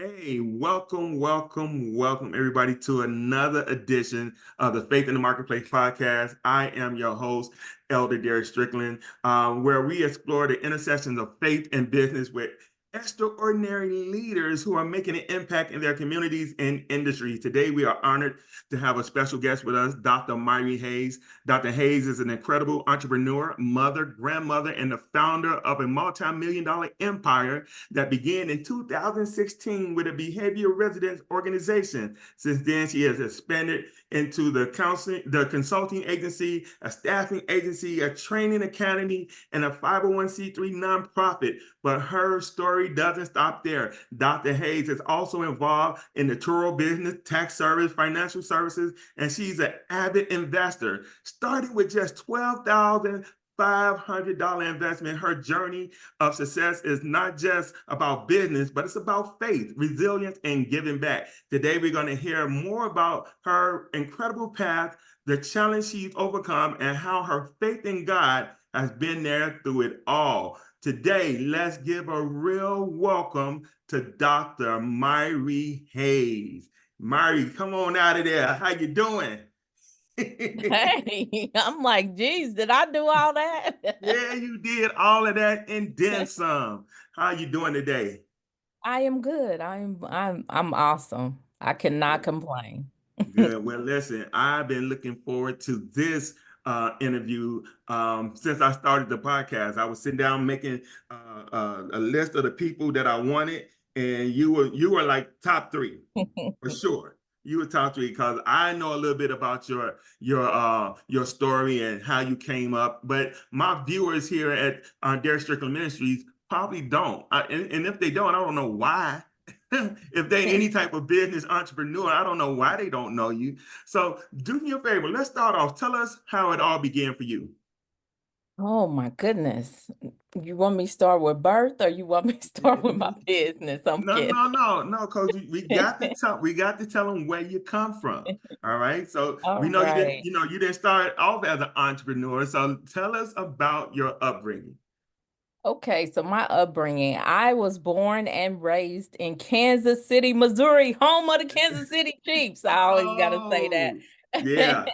Hey, welcome everybody to another edition of the Faith in the Marketplace podcast. I am your host, Elder Derrick Strickland, where we explore the intersections of faith and business with extraordinary leaders who are making an impact in their communities and industries. Today, we are honored to have a special guest with us, Dr. Myrrie Hayes. Dr. Hayes is an incredible entrepreneur, mother, grandmother, and the founder of a multi-million-dollar empire that began in 2016 with a behavioral residence organization. Since then, she has expanded into the consulting agency, a staffing agency, a training academy, and a 501c3 nonprofit. But her story doesn't stop there. Dr. Hayes is also involved in the tour business, tax service, financial services, and she's an avid investor. Starting with just $12,500 investment, her journey of success is not just about business, but it's about faith, resilience, and giving back. Today, we're going to hear more about her incredible path, the challenge she's overcome, and how her faith in God has been there through it all. Today, let's give a real welcome to Dr. Myrrie Hayes. Myrrie, come on out of there. How you doing? Hey, I'm like, geez, did I do all that? Yeah, you did all of that and then some. How you doing today? I am good. I'm awesome. I cannot Good. complain. Good. Well, listen, I've been looking forward to this interview since I started the podcast. I was sitting down making a list of the people that I wanted, and you were like top three for sure. You were top three because I know a little bit about your story and how you came up, but my viewers here at Derrick Strickland Ministries probably don't. And if they don't, I don't know why. If they any type of business entrepreneur, I don't know why they don't know you. So do me a favor. Let's start off. Tell us how it all began for you. Oh my goodness. You want me to start with birth or you want me to start with my business? I'm No, kidding. no, no, no, because we got to tell them where you come from. All right. So All we know you didn't, right. you didn't start off as an entrepreneur. So tell us about your upbringing. Okay, so my upbringing, I was born and raised in Kansas City, Missouri, home of the Kansas City Chiefs. I always gotta say that. Oh, yeah.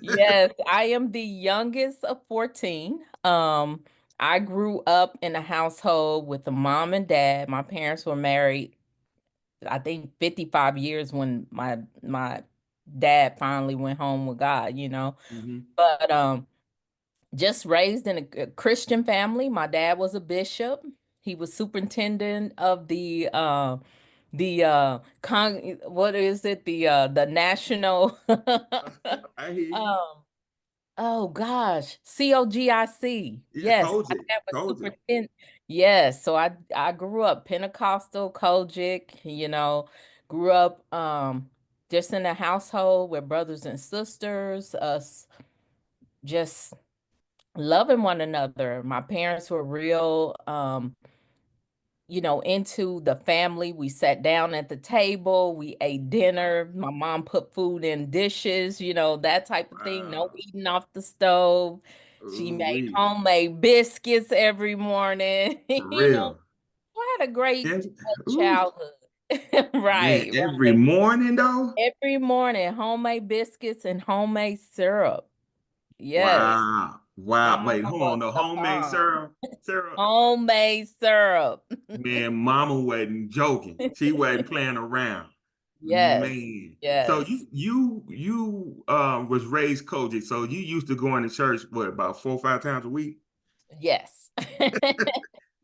Yes, I am the youngest of 14. I grew up in a household with a mom and dad. My parents were married, I think 55 years when my dad finally went home with God. Mhm. But just raised in a Christian family. My dad was a bishop. He was superintendent of what is it? The national I hear you. um oh gosh, COGIC. Yeah, Yes, my Koji, dad was Koji. superintendent. Yes, so I grew up Pentecostal, Kojic, grew up just in a household with brothers and sisters, us just loving one another. My parents were real into the family. We sat down at the table, we ate dinner. My mom put food in dishes, that type of thing. No Wow. eating off the stove. She Ooh, made wee. homemade biscuits every morning. For real. I had a great And, ooh, childhood. man, Right, every right. morning though? Every morning, homemade biscuits and homemade syrup. Yes. Wow. My Wow. mom Wait, hold on. was The the homemade bomb. syrup? Syrup? Homemade syrup. Man, mama wasn't joking. She wasn't playing around. Yes, Man. So yes, you was raised Kojic. So you used to going to church, what, about 4 or 5 times a week? yes.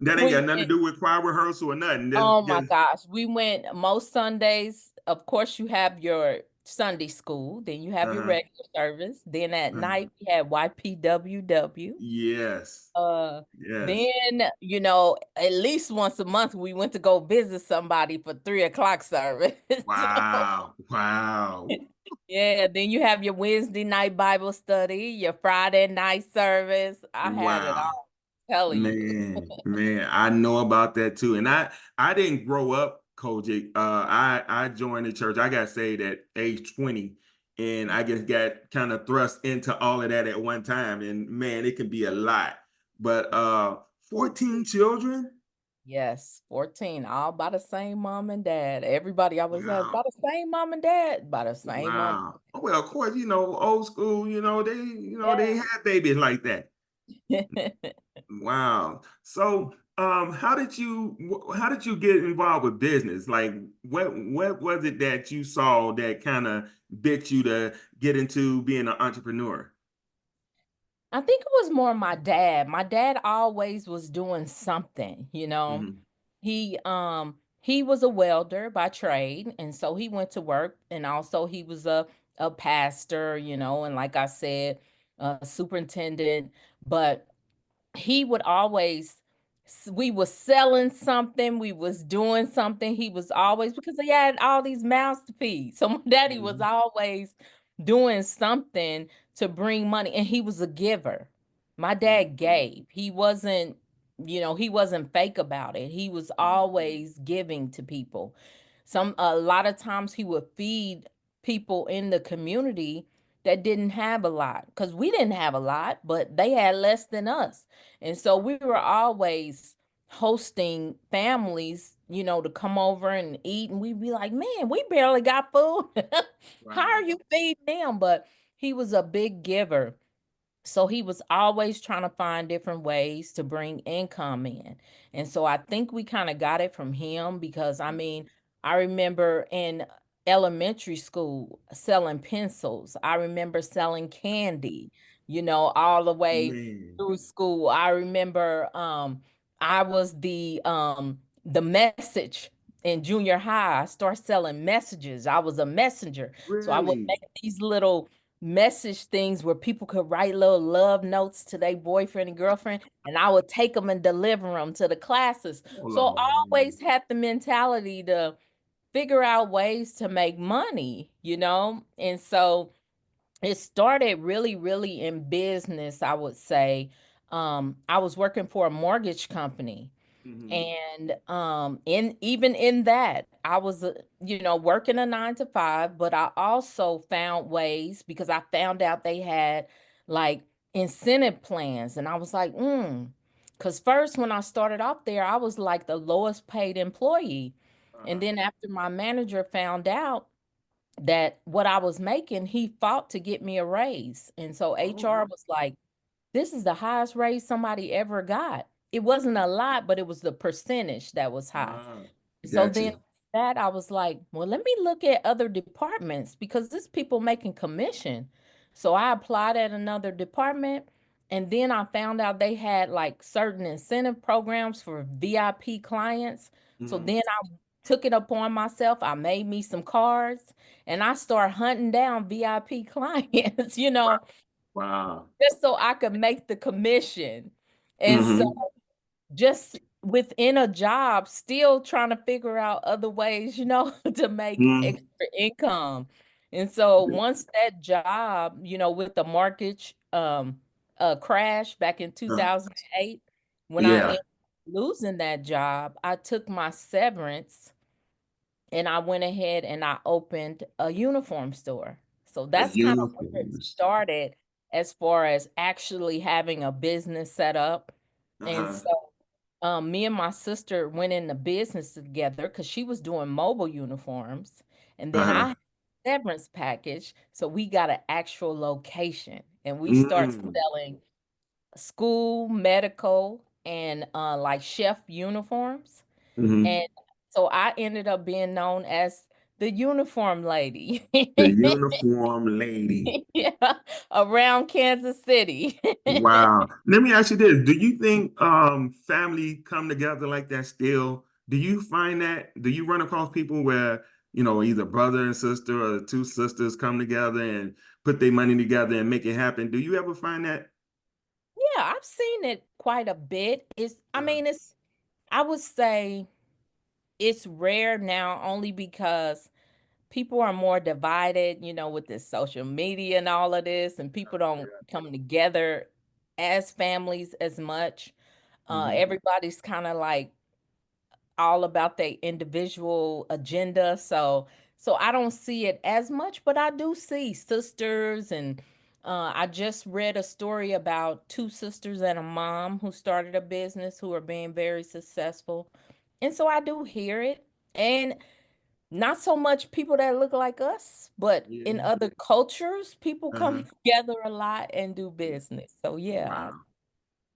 That ain't We got nothing to went, do with choir rehearsal or nothing. oh my Just gosh, we went most Sundays. Of course, you have your Sunday school, then you have your uh-huh. regular service. Then at Uh-huh. night, we had YPWW. Yes. Uh, Yes. then, at least once a month, we went to go visit somebody for 3 o'clock service. Wow. Wow. Yeah, then you have your Wednesday night Bible study, your Friday night service. I had it Wow. all, telling you. Man, I know about that too. And I didn't grow up Kojic. I joined the church. I got saved at age 20, and I just got kind of thrust into all of that at one time. And man, it can be a lot. But 14 children? Yes, 14, all by the same mom and dad. Everybody always has Wow. by the same mom and dad, by the same mom. Wow. Oh, well, of course, old school, they Yeah. had babies like that. Wow. So, how did you get involved with business? Like, what was it that you saw that kind of bit you to get into being an entrepreneur? I think it was more my dad. My dad always was doing something, you know. Hmm. He was a welder by trade, and so he went to work, and also he was a pastor, you know, and like I said, a superintendent, but he would always we was selling something, we was doing something. He was always because he had all these mouths to feed. So my daddy was Hmm. always doing something to bring money, and he was a giver. My dad gave. He wasn't, he wasn't fake about it. He was always giving to people. A lot of times he would feed people in the community that didn't have a lot because we didn't have a lot, but they had less than us. And so we were always hosting families, to come over and eat. And we'd be like, man, we barely got food. How are Wow. you feeding them? But he was a big giver. So he was always trying to find different ways to bring income in. And so I think we kind of got it from him because I mean, I remember in elementary school selling pencils. I remember selling candy, all the way Man. through school. I remember I was the message in junior high. I started selling messages. I was a messenger. So I would Really? make these little message things where people could write little love notes to their boyfriend and girlfriend, and I would take them and deliver them to the classes. Hold So I on. always had the mentality to figure out ways to make money, And so it started really, really in business, I would say. I was working for a mortgage company, Hmm. and in even in that, I was working a 9 to 5, but I also found ways because I found out they had like incentive plans, and I was like, because first when I started off there, I was like the lowest paid employee. And Uh-huh. then after my manager found out that what I was making, he fought to get me a raise. And so Oh, HR was like, this is the highest raise somebody ever got. It wasn't a lot, but it was the percentage that was high. ah, So then gotcha. that I was like, well, let me look at other departments because this people making commission. So I applied at another department, and then I found out they had like certain incentive programs for VIP clients. So Hmm. then I took it upon myself. I made me some cards and I started hunting down VIP clients, Wow. just so I could make the commission. And so Hmm. just within a job, still trying to figure out other ways, to make Hmm. extra income. And so once that job, with the market crash back in Uh, 2008, when I yeah. ended up losing that job, I took my severance and I went ahead and I opened a uniform store. So A that's kind of where it uniform. started as far as actually having a business set up. And Uh-huh. so me and my sister went into business together because she was doing mobile uniforms. And then I Uh-huh. had a severance package. So we got an actual location and we start Mm. selling school, medical, and like chef uniforms. Hmm. And so I ended up being known as the uniform lady. The uniform lady. Yeah, around Kansas City. Wow. Let me ask you this. Do you think family come together like that still? Do you find that? Do you run across people where, either brother and sister or two sisters come together and put their money together and make it happen? Do you ever find that? Yeah, I've seen it quite a bit. I Uh, mean, I would say it's rare now only because people are more divided, with this social media and all of this, and people don't come together as families as much. mhm. Everybody's kind of like all about their individual agenda. So I don't see it as much, but I do see sisters and I just read a story about two sisters and a mom who started a business who are being very successful. And so I do hear it. And not so much people that look like us, but in Yeah. other cultures, people Uh-huh. come together a lot and do business. So yeah. Wow.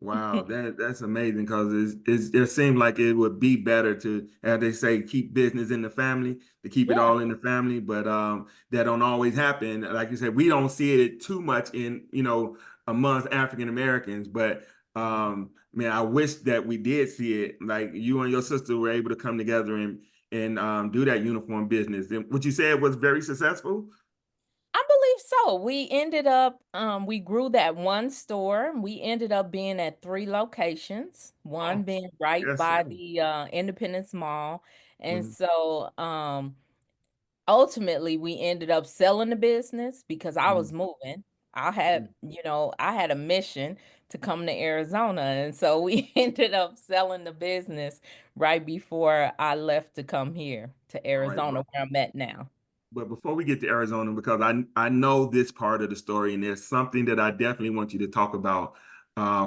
Wow, that's amazing because it seemed like it would be better to, as they say, keep business in the family, to keep it Yeah. all in the family. But that don't always happen. Like you said, we don't see it too much in, amongst African Americans. But man, I wish that we did see it. Like you and your sister were able to come together and do that uniform business. And what you said was very successful. I believe so. We ended up, we grew that one store. We ended up being at three locations, one Oh, being right yes, by sir. the Independence Mall. And Mhm, so ultimately we ended up selling the business because I was mhm, moving. I had a mission to come to Arizona. And so we ended up selling the business right before I left to come here to all right, Arizona where I'm at now. but before we get to Arizona, because I know this part of the story, and there's something that I definitely want you to talk about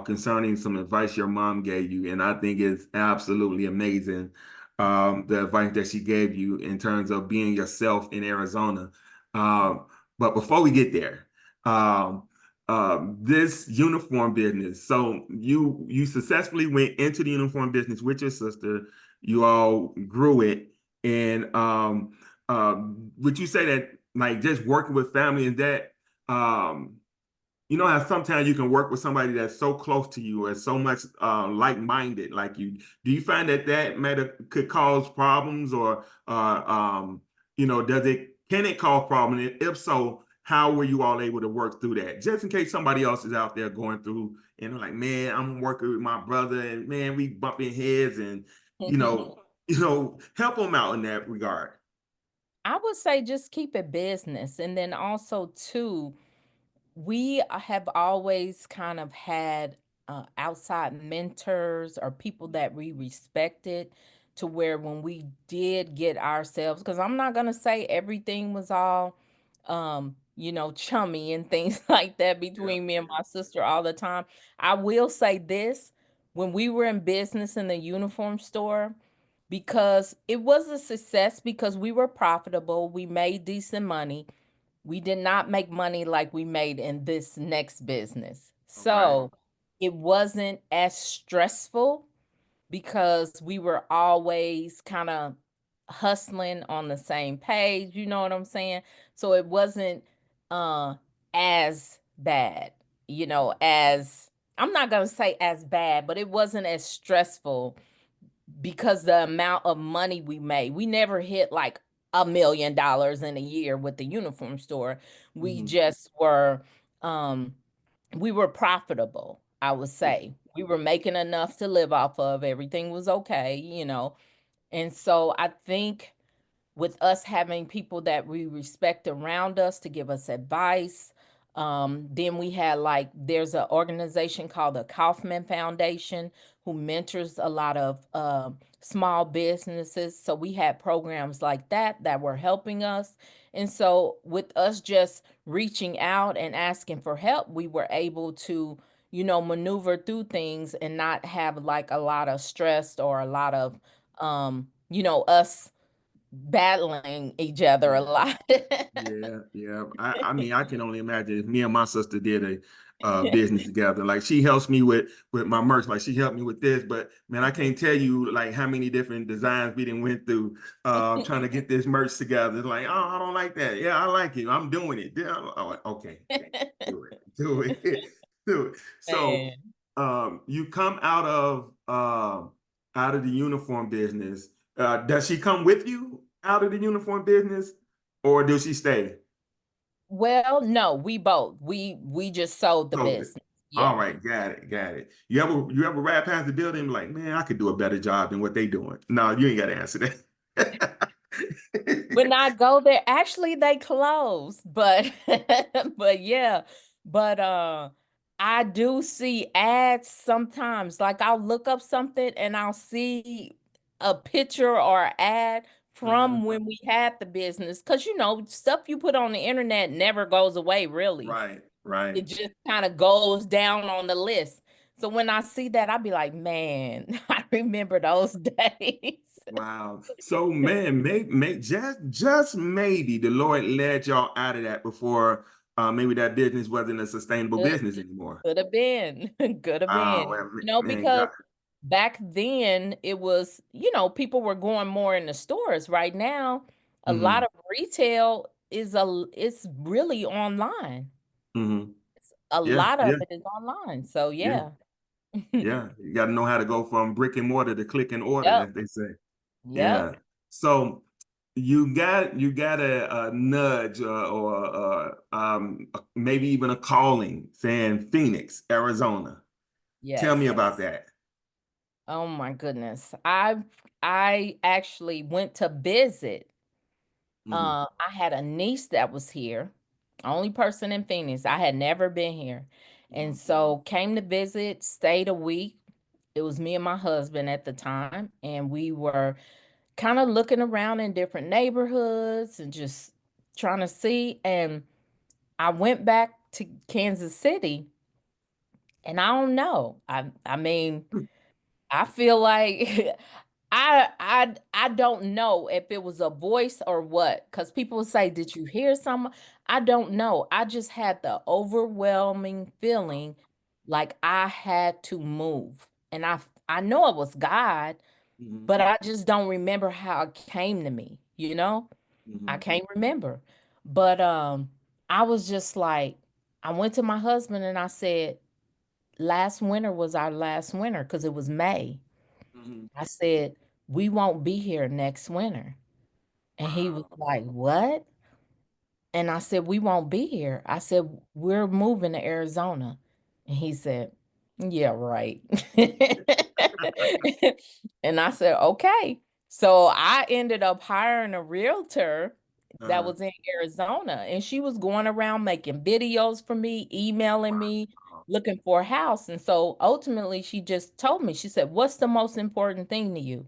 concerning some advice your mom gave you, and I think it's absolutely amazing the advice that she gave you in terms of being yourself in Arizona. Um, but before we get there, um, this uniform business. So you successfully went into the uniform business with your sister. You all grew it, and would you say that like just working with family is that how sometimes you can work with somebody that's so close to you or so much like-minded like you. Do you find that could cause problems or does it can it cause problems? And if so, how were you all able to work through that? Just in case somebody else is out there going through and they're like, man, I'm working with my brother and man, we bumping heads and you know, help them out in that regard. I would say just keep it business. And then also, too, we have always kind of had outside mentors or people that we respected to where when we did get ourselves, because I'm not going to say everything was all, chummy and things like that Yeah. between me and my sister all the time. I will say this when we were in business in the uniform store, because it was a success because we were profitable, we made decent money, we did not make money like we made in this next business. All right. So it wasn't as stressful because we were always kind of hustling on the same page, you know what I'm saying? So it wasn't uh as bad, as I'm not going to say as bad, but it wasn't as stressful because the amount of money we made. We never hit like $1 million in a year with the uniform store. We Mhm. just were um we were profitable, I would say. We were making enough to live off of. Everything was okay. And so I think with us having people that we respect around us to give us advice. Then we had there's an organization called the Kaufman Foundation who mentors a lot of small businesses. So we had programs like that were helping us. And so with us just reaching out and asking for help, we were able to, maneuver through things and not have like a lot of stress or a lot of, us battling each other a lot. Yeah, yeah. I mean, I can only imagine if me and my sister did a business together. Like she helps me with my merch. Like she helped me with this, but man, I can't tell you like how many different designs we didn't went through trying to get this merch together. It's like, oh, I don't like that. Yeah, I like it. I'm doing it. Yeah, oh, okay, okay, do it, do it, do it. So, Man. you come out of the uniform business. Does she come with you out of the uniform business? Or did she stay? Well, no, we both. We just sold the Sold it. business. All Yeah. right, got it, got it. You ever ride past the building and be like, man, I could do a better job than what they doing? No, you ain't got to answer that. When I go there, actually they closed, but but yeah. But I do see ads sometimes. Like I'll look up something and I'll see a picture or ad Uh-huh. from when we had the business. Cause stuff you put on the internet never goes away really. Right, Right. It just kind of goes down on the list. So when I see that, I'll be like, man, I remember those days. Wow. So man, just maybe the Lord led y'all out of that before maybe that business wasn't a sustainable Could business anymore. could have been. Could have Oh, been. well, man, Because God. back then it was, people were going more in the stores. Right now, a lot Hmm. of retail is really online. Hmm. A Yeah, lot of yeah, it is online. So yeah, yeah. yeah. You got to know how to go from brick and mortar to click and order, Yep. as they say. Yep. Yeah. So you got a nudge or maybe even a calling saying Phoenix, Arizona. Tell me Yes. about that. Oh my goodness. I actually went to visit. Hmm. I had a niece that was here, only person in Phoenix. I had never been here. And so came to visit, stayed a week. It was me and my husband at the time, and we were kind of looking around in different neighborhoods and just trying to see. And I went back to Kansas City, and I don't know. I mean, I feel like I don't know if it was a voice or what, because people say, "Did you hear some?" I don't know. I just had the overwhelming feeling like I had to move. And I know it was God, Hmm. but I just don't remember how it came to me, you know? I Hmm. can't remember. But I was just like, I went to my husband and I said, last winter was our last winter because it was May. Hmm. I said, we won't be here next winter. And he was Wow. like, what? And I said, we won't be here. I said, we're moving to Arizona. And he said, yeah, right. And I said, okay. So I ended up hiring a realtor that Uh-huh. was in Arizona, and she was going around making videos for me, emailing me, Wow. looking for a house. And so ultimately, she just told me, she said, what's the most important thing to you?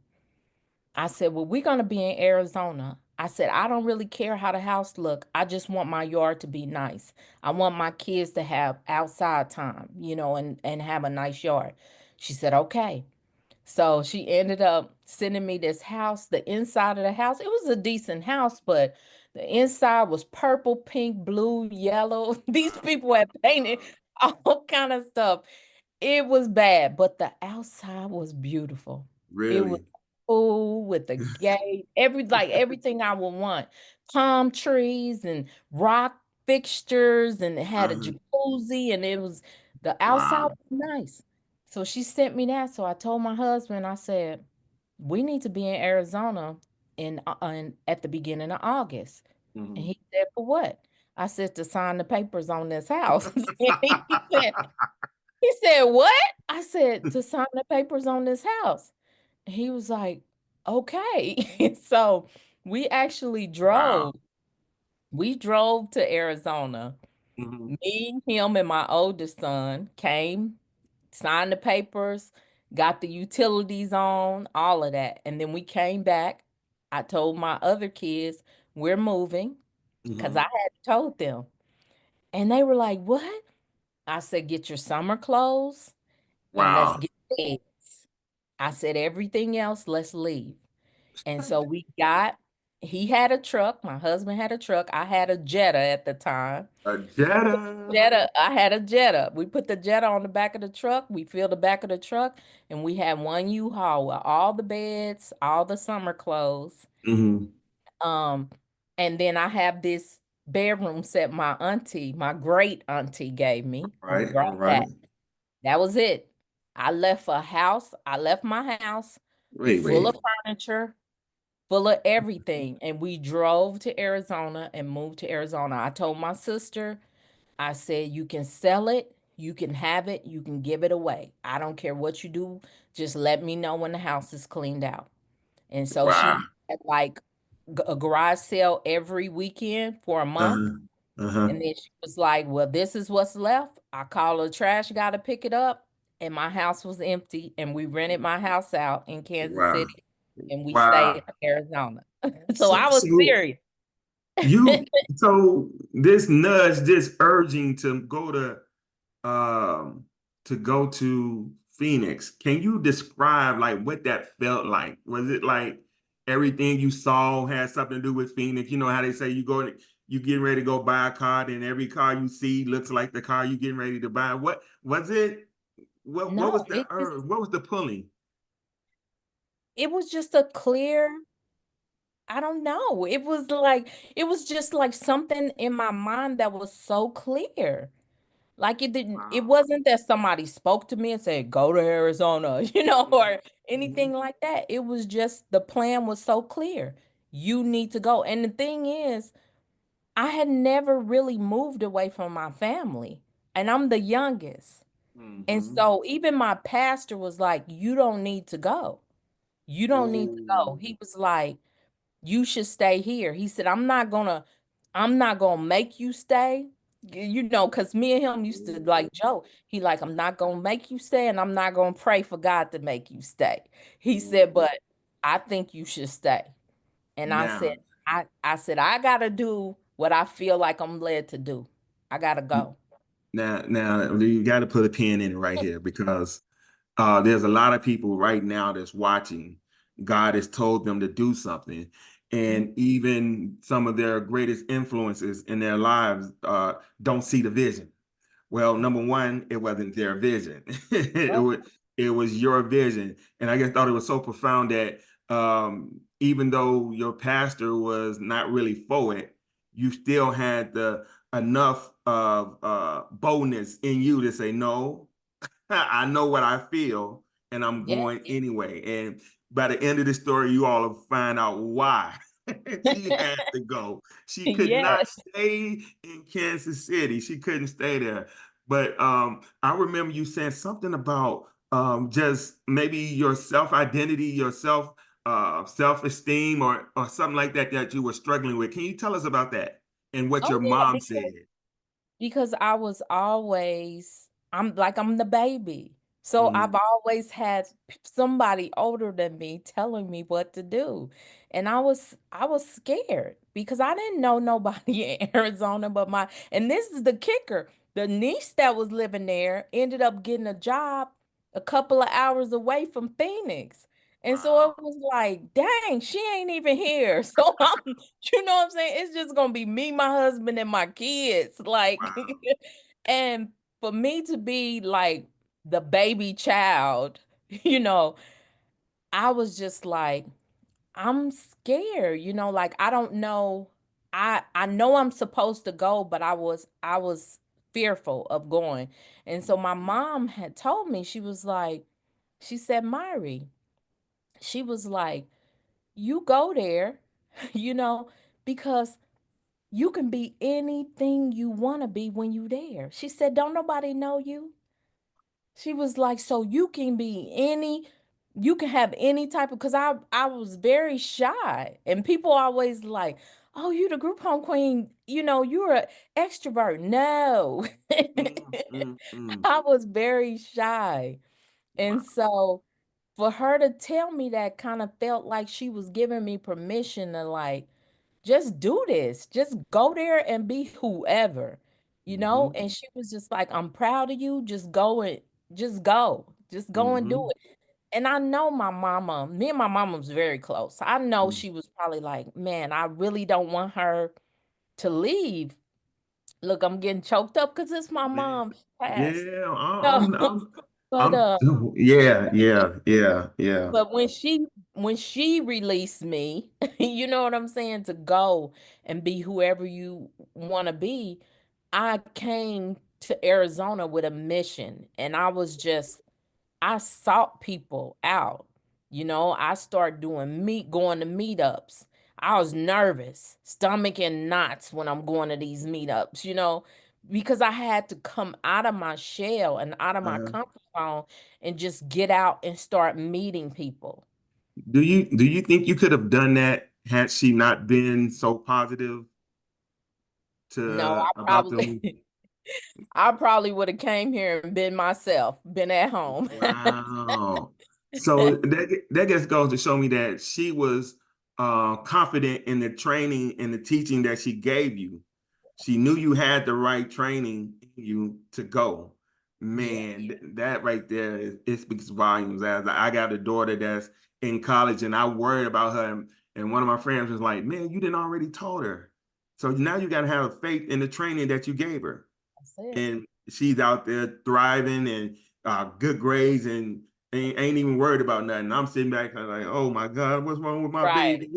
I said, well, we're going to be in Arizona. I said, I don't really care how the house look. I just want my yard to be nice. I want my kids to have outside time, and have a nice yard. She said, okay. So she ended up sending me this house. The inside of the house, it was a decent house, but the inside was purple, pink, blue, yellow. These people had painted all kind of stuff. It was bad, but the outside was beautiful. It was Really? cool with the gate, everything I would want. Palm trees and rock fixtures, and it had a Uh-huh. jacuzzi, and the outside Wow. was nice. So she sent me that. So I told my husband, I said, we need to be in Arizona at the beginning of August. And Hmm. he said, for what? I said, to sign the papers on this house. He said, he said, what? I said, to sign the papers on this house. He was like, okay. So we actually Wow. drove. We drove to Arizona. Hmm. Me, him, and my oldest son came, signed the papers, got the utilities on, all of that. And then we came back. I told my other kids, we're moving, because I Hmm. had told them. And they were like, what? I said, get your summer clothes and let's Wow. get eggs. I said, everything else, let's leave. And so he had a truck. My husband had a truck. I had a Jetta at the time. A Jetta. I had a Jetta. We put the Jetta on the back of the truck. We filled the back of the truck, and we had one U-Haul with all the beds, all the summer clothes. Hmm. Um, and then I have this bedroom set my great auntie gave me. All We right. All brought right. that. That was it. I left my house Wait, full wait. of furniture, full of everything. And we drove to Arizona and moved to Arizona. I told my sister, I said, you can sell it, you can have it, you can give it away. I don't care what you do. Just let me know when the house is cleaned out. And so Wow. she had like a garage sale every weekend for a month. Uh-huh. Uh-huh. And then she was like, well, this is what's left. I called a trash guy to pick it up, and my house was empty. And we rented my house out in Kansas Wow. City, and we stayed Wow. in Arizona. So So, I was so serious. You so this nudge, this urging um to go to Phoenix. Can you describe like what that felt like? Was it like everything you saw had something to do with Phoenix? You know how they say you getting ready to go buy a car, and every car you see looks like the car you getting ready to buy. What was it? What was No, the urge? What was the pulling? it was just a clear, I don't know. It was just like something in my mind that was so clear. Like it Wow. wasn't that somebody spoke to me and said, go to Arizona, Mhm. or anything like that. It was just the plan was so clear. You need to go. And the thing is, I had never really moved away from my family, and I'm the youngest. And Mhm. so even my pastor was like, you don't need to go. You don't need to Oh. go. He was like, you should stay here. He said, I'm not gonna make you stay. Because me and him used to like joke. He like, I'm not gonna make you stay, and I'm not gonna pray for God to make you stay. He said, Mhm. but I think you should stay. And I said, Now, I said, I gotta do what I feel like I'm led to do. I gotta go. now, you got to put a pin in it right here because there's a lot of people right now that's watching. God has told them to do something, Mhm. and even some of their greatest influences in their lives don't see the vision. Well, number one, it wasn't their vision. It was your vision. And I just thought it was so profound that even though your pastor was not really for it, you still had the enough of boldness in you to say, no, I know what I feel, and I'm Yeah. going anyway. And by the end of the story, you all will find out why she had to go. She could not Yes. stay in Kansas City. She couldn't stay there. But I remember you saying something about just maybe your self identity, your self esteem, or something like that that you were struggling with. Can you tell us about that and what Oh your yeah, mom said? because I was always, I'm the baby. So I've Mm, always had somebody older than me telling me what to do. And I was scared because I didn't know nobody in Arizona but and this is the kicker. The niece that was living there ended up getting a job a couple of hours away from Phoenix. And so wow, it was like, dang, she ain't even here. So you know what I'm saying? It's just gonna be me, my husband, and my kids. Like, wow. and for me to be like the baby child, you know, I was just like, I'm scared, like I don't know. I know I'm supposed to go, but I was fearful of going. And so my mom had told me, she said, Myrrie, she was like, you go there, you know, because you can be anything you want to be when you there. She said, don't nobody know you. She was like, so you can have any type of, because I was very shy. And people always like, oh, you the group home queen, you're an extrovert. No. Mm, mm, mm. I was very shy. And Wow. so for her to tell me that kind of felt like she was giving me permission to like just do this. Just go there and be whoever, Hmm. And she was just like, I'm proud of you. Just go and just go. Just go and do Hmm. it. And I know me and my mama was very close. I know Mm. she was probably like, man, I really don't want her to leave. Look, I'm getting choked up because it's my Man. mom passed. Yeah, So, but yeah, yeah, yeah, yeah. But when she released me, you know what I'm saying, to go and be whoever you want to be, I came to Arizona with a mission, and I sought people out. I started going to meetups. I was nervous, stomach in knots when I'm going to these meetups, because I had to come out of my shell and out of my Uh, comfort zone and just get out and start meeting people. do you think you could have done that had she not been so positive No, to I about probably them? I probably would have came here and been myself, been at home. Wow. So that just goes to show me that she was confident in the training and the teaching that she gave you. She knew you had the right training in you to go. Yeah. Man, that right there, it speaks volumes. As I got a daughter that's in college and I worried about her. And one of my friends was like, man, you didn't already told her. So now you got to have faith in the training that you gave her. That's it. And she's out there thriving and good grades and ain't even worried about nothing. I'm sitting back like, oh my God, what's wrong with my Right. baby?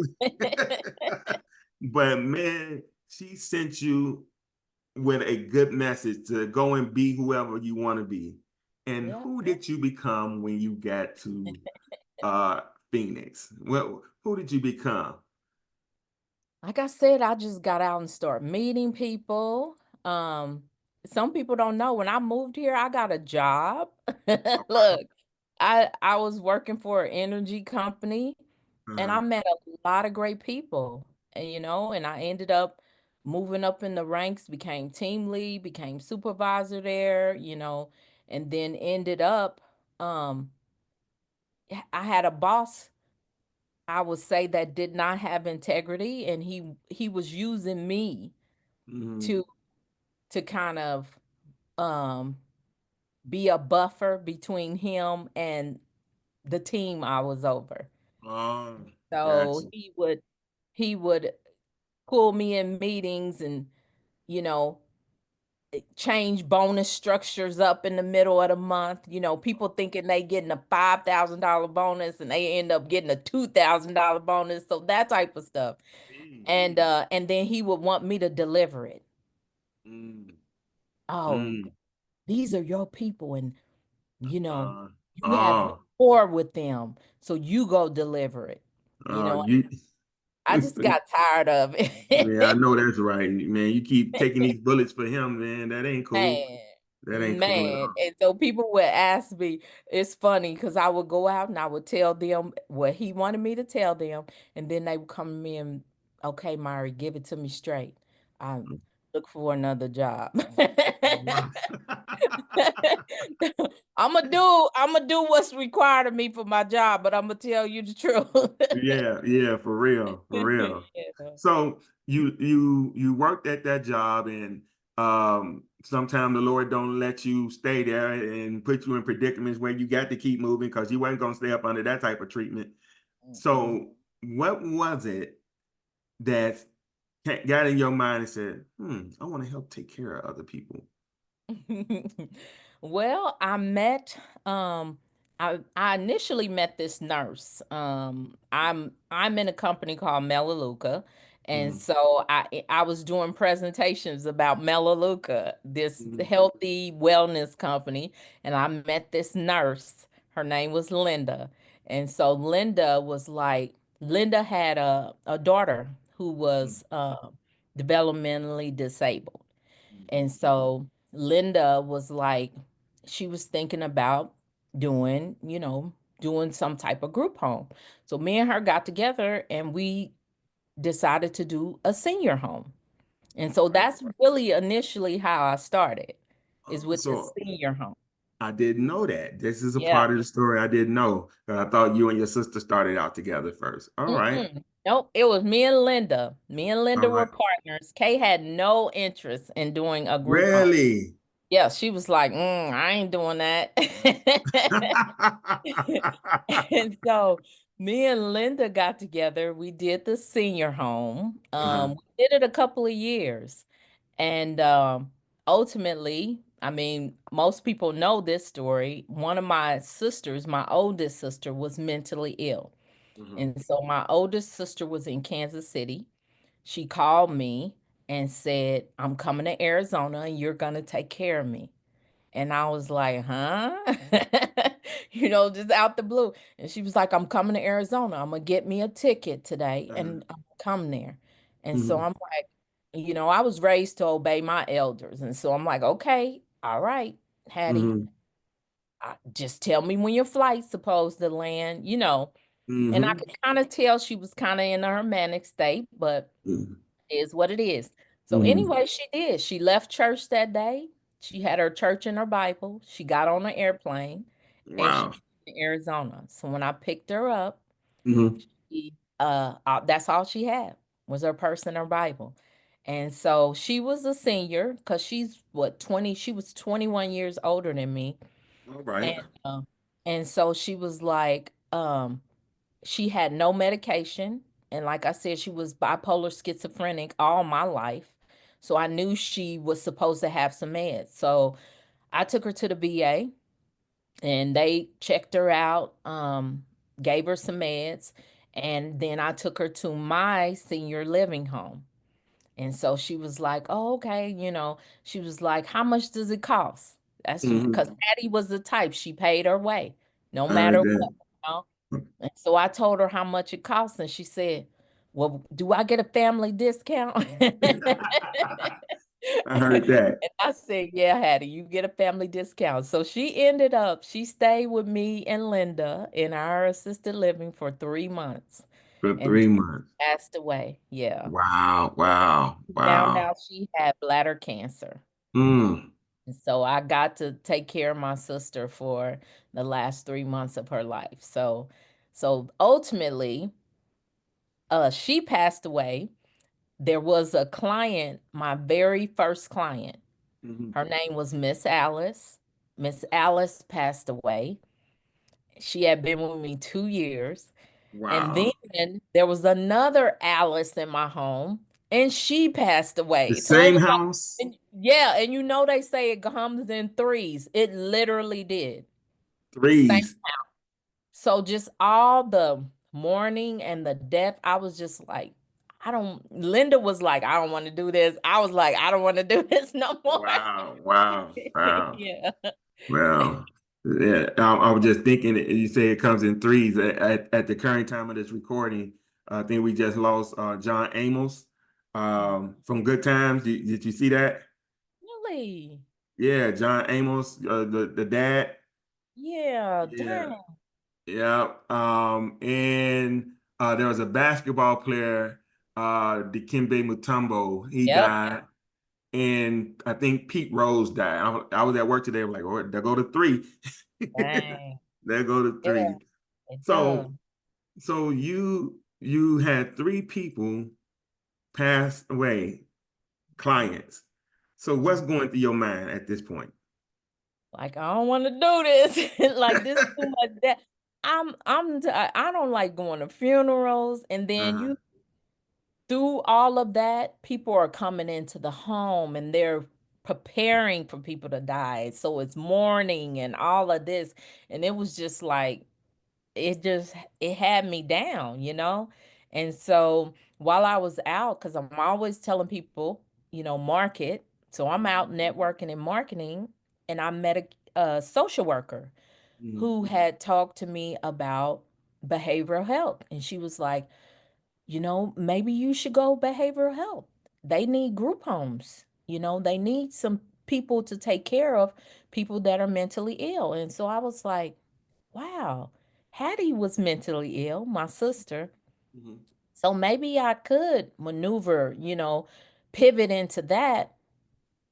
But man, she sent you with a good message to go and be whoever you want to be. And Yeah. who did you become when you got to uh Phoenix? Well, who did you become? Like I said, I just got out and started meeting people. Um, some people don't know when I moved here, I got a job. Look, I was working for an energy company and I Uh-huh. met a lot of great people. And and I ended up moving up in the ranks, became team lead, became supervisor there, and then ended up um I had a boss I would say that did not have integrity, and he was using me Mm-hmm. to kind of um be a buffer between him and the team I was over. Oh, So gotcha. he would pull me in meetings and you know change bonus structures up in the middle of the month. People thinking they getting a $5,000 bonus and they end up getting a $2,000 bonus. So that type of stuff. Mm, And then he would want me to deliver it. mm, Oh, mm. these are your people, and you know, Uh, you have oh, rapport with them, so you go deliver it. you. I just got tired of Yeah, I it. know that's right, man. You keep taking these bullets for him, man. That ain't cool. Man, That ain't cool at man. all. And so people would ask me, it's funny because I would go out and I would tell them what he wanted me to tell them. And then they would come to me and, okay, Myrrie, give it to me straight. I look for another job. Wow. I'm gonna do what's required of me for my job, but I'm gonna tell you the truth. Yeah, yeah, for real, for real. Yeah. So you worked at that job, and sometimes the Lord don't let you stay there and put you in predicaments where you got to keep moving because you weren't gonna stay up under that type of treatment. Mm-mm. So what was it that got in your mind and said, I want to help take care of other people? Well, I initially met this nurse. I'm in a company called Melaleuca, and Mhm, so I was doing presentations about Melaleuca, this mhm, healthy wellness company, and I met this nurse. Her name was Linda. And so Linda had a daughter who was developmentally disabled. And mhm, so Linda was like, she was thinking about doing some type of group home. So me and her got together and we decided to do a senior home. And so okay. that's really initially how I started, is with the So senior home. I didn't know that. This is a Yeah. part of the story I didn't know. I thought you and your sister started out together first. All right. Mm-mm. Nope, it was me and Linda. Me and All Linda were right. partners. Kay had no interest in doing a group home. Really? Yeah, she was like, I ain't doing that. And so me and Linda got together. We did the senior home. Uh-huh. We did it a couple of years. And ultimately, I mean, most people know this story. One of my sisters, my oldest sister, was mentally ill. Uh-huh. And so my oldest sister was in Kansas City. She called me and said, I'm coming to Arizona and you're going to take care of me. And I was like, huh? Just out the blue. And she was like, I'm coming to Arizona. I'm going to get me a ticket today Uh-huh. and I'm come there. And so Mhm, I'm like, I was raised to obey my elders. And so I'm like, okay, all right, Hattie, mhm, just tell me when your flight's supposed to land. And I mhm, could kind of tell she was kind of in her manic state, but mhm, it is what it is. So mhm. anyway, she did. She left church that day. She had her church and her Bible. She got on an airplane and she Wow. came to Arizona. So when I picked her up, Mhm, she that's all she had was her purse and her Bible. And so she was a senior because she's what, 20, she was 21 years older than me. All right. And and so she was like, she had no medication. And like I said, she was bipolar schizophrenic all my life. So I knew she was supposed to have some meds. So I took her to the VA and they checked her out, gave her some meds, and then I took her to my senior living home. And so she was like, "Oh, okay," she was like, "How much does it cost?" That's because Mm-hmm. Patty was the type, she paid her way, no I heard matter what, that. you know. And so I told her how much it costs, and she said, "Well, do I get a family discount?" I heard that And I said, "Yeah, Hattie, you get a family discount." So she stayed with me and Linda in our assisted living for 3 months for and 3 months. passed away. Yeah. Wow, wow, Found wow. out she had bladder cancer. Mm. And so I got to take care of my sister for the last 3 months of her life. So ultimately, she passed away. There was a client, my very first client. Mm-hmm. Her name was Miss Alice. Miss Alice passed away. She had been with me 2 years. And Wow. then there was another Alice in my home, and she passed The away. So it same was house? yeah, and they say it comes in threes. It literally did. The same. Threes. So just all the mourning and the death, I was just like, Linda was like, I don't want to do this. I was like, I don't want to do this no more. Wow, wow, wow. Yeah. Well, yeah, I was just thinking, you say it comes in threes. At the current time of this recording, I think we just lost John Amos from Good Times. Did you see that? Really? Yeah, John Amos, the dad. Yeah, Yeah, dang. yeah. And there was a basketball player, Dikembe Mutombo. He Yep. died. And I think Pete Rose died. I was at work today. I'm like, oh, there go to three. Dang. There go to Yeah, three. it does. So you had three people pass away, clients. So what's going through your mind at this point? Like, I don't want to do this. Like, this too much that I don't like going to funerals, and then Uh-huh. you through all of that, people are coming into the home and they're preparing for people to die. So it's mourning and all of this. And it was just like it had me down. And so while I was out, because I'm always telling people, market. So I'm out networking and marketing, and I met a social worker Mhm. who had talked to me about behavioral health. And she was like, maybe you should go behavioral health. They need group homes. They need some people to take care of people that are mentally ill. And so I was like, wow, Hattie was mentally ill, my sister. Mhm. So maybe I could maneuver, pivot into that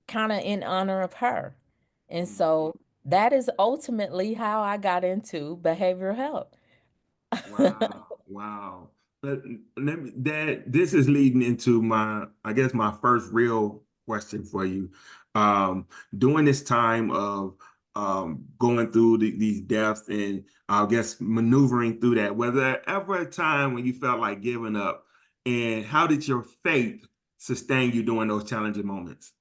kind of in honor of her. And Mhm. so that is ultimately how I got into behavioral health. Wow, wow. But this is leading into I guess my first real question for you. Um, During this time of going through these deaths and I guess maneuvering through that, was there ever a time when you felt like giving up? And how did your faith sustain you during those challenging moments?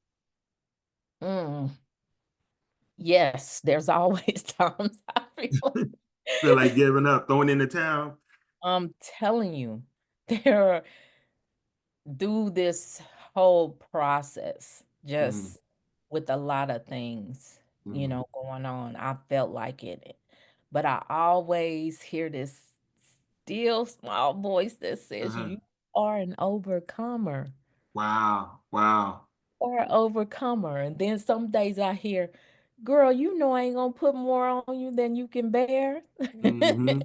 Mm. Yes, there's always times I feel Feel like giving up, throwing in the towel? I'm telling you, there through this whole process, Hmm. just with a lot of things, Hmm. going on, I felt like it. But I always hear this still small voice that says, Uh-huh. "You are an overcomer." Wow, wow. Or overcomer. And then some days I hear, girl, I ain't gonna put more on you than you can bear. Hmm.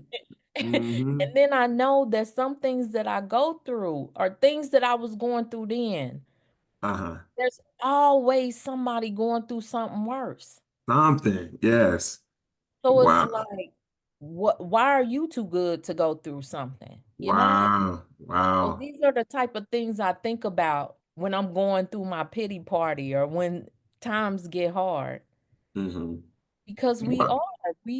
Hmm. And then I know that some things that I go through are things that I was going through then. Uh-huh. There's always somebody going through something worse. Something. Yes. So it's Wow. like, why are you too good to go through something? you know? Wow. So Wow. these are the type of things I think about when I'm going through my pity party or when times get hard Hmm. because we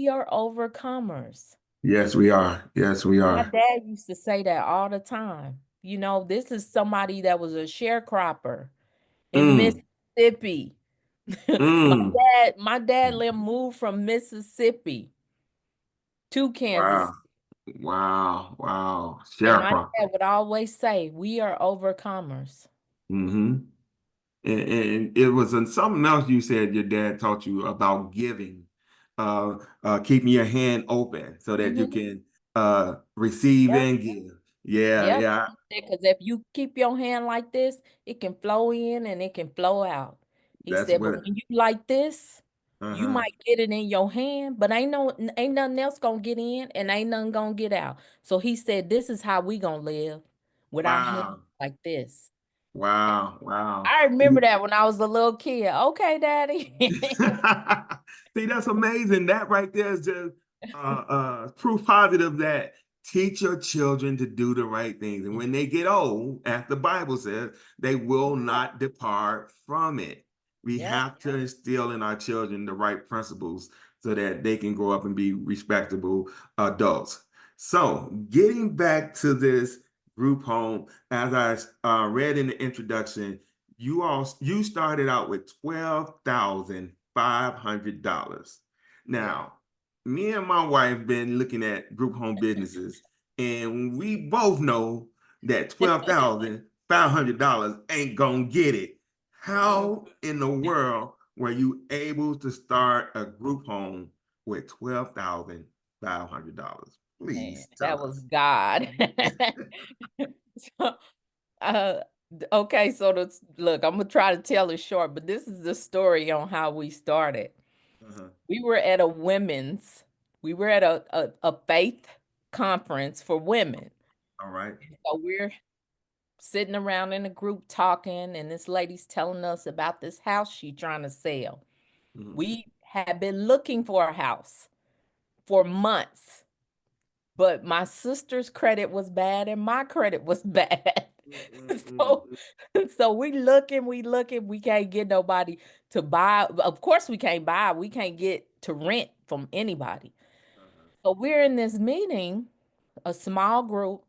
are overcomers. Yes, we are. Yes, we My are. dad used to say that all the time. You know, this is somebody that was a sharecropper in Mm, Mississippi. mm. My dad moved from Mississippi to Kansas. Wow. Wow. Wow. And my Sharecropper. dad would always say, we are overcomers. Hmm. And it was in something else you said your dad taught you about giving, keeping your hand open so that you Mhm. can receive and give. Yeah, Yep. yeah. Because if you keep your hand like this, it can flow in and it can flow out. He That's said, but what. when you like this, you Uh-huh. might get it in your hand, but ain't nothing else gonna get in and ain't nothing gonna get out. So he said, this is how we gonna live with our hands Wow. like this. Wow. Wow. I remember that when I was a little kid. Okay, Daddy. See, that's amazing. That right there is just proof positive that teach your children to do the right things. And when they get old, as the Bible says, they will not depart from it. We Yep. have to instill in our children the right principles so that they can grow up and be respectable adults. So, getting back to this group home, as I read in the introduction, you started out with $12,500. Yeah. Now, me and my wife been looking at group home businesses, and we both know that $12,500 ain't gonna get it. Mhm. How in the world were you able to start a group home with $12,500? Man, Please that tell was us. God. So, uh, okay, so look, I'm gonna try to tell it short, but this is the story on how we started. Uh-huh. We were at a women's, we were at a faith conference for women. All right. So we're sitting around in a group talking, and this lady's telling us about this house she trying to sell. Mhm. We had been looking for a house for months. But my sister's credit was bad and my credit was bad. Mm, mm, mm, So mm. so we looking, we can't get nobody to buy. Of course we can't buy, we can't get to rent from anybody. Uh-huh. So we're in this meeting, a small group,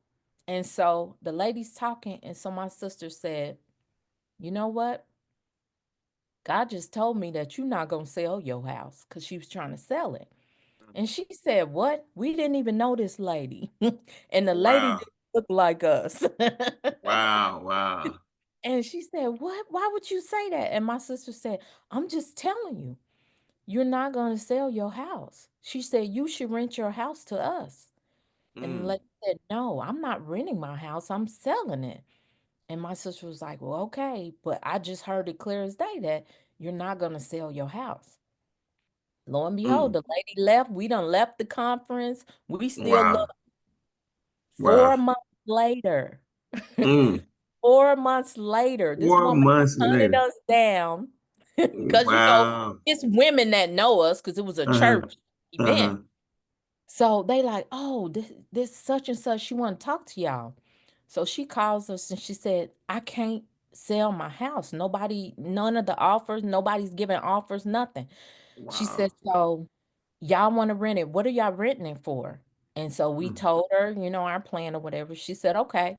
and so the lady's talking, and so my sister said, "You know what? God just told me that you're not gonna sell your house," because she was trying to sell it. And she said, "What? We didn't even know this lady." And the lady Wow. didn't look like us. Wow. Wow. And she said, "What? Why would you say that?" And my sister said, "I'm just telling you, you're not going to sell your house." She said, "You should rent your house to us." And the Mm, lady said, "No, I'm not renting my house. I'm selling it." And my sister was like, "Well, okay, but I just heard it clear as day that you're not going to sell your house." Lo and behold, mm. the lady left. We done left the conference. We still Wow. look Wow. 4 months later. Mm. 4 months later, this 4 woman months hunted later. us down because Wow. it's women that know us because it was a Uh-huh. church event. Uh-huh. So they like, oh, this such and such, she want to talk to y'all. So she calls us and she said, I can't sell my house. None of the offers, nobody's giving offers, nothing. She said, Wow. so y'all want to rent it. What are y'all renting it for? And so we Mm. told her, our plan or whatever. She said, okay.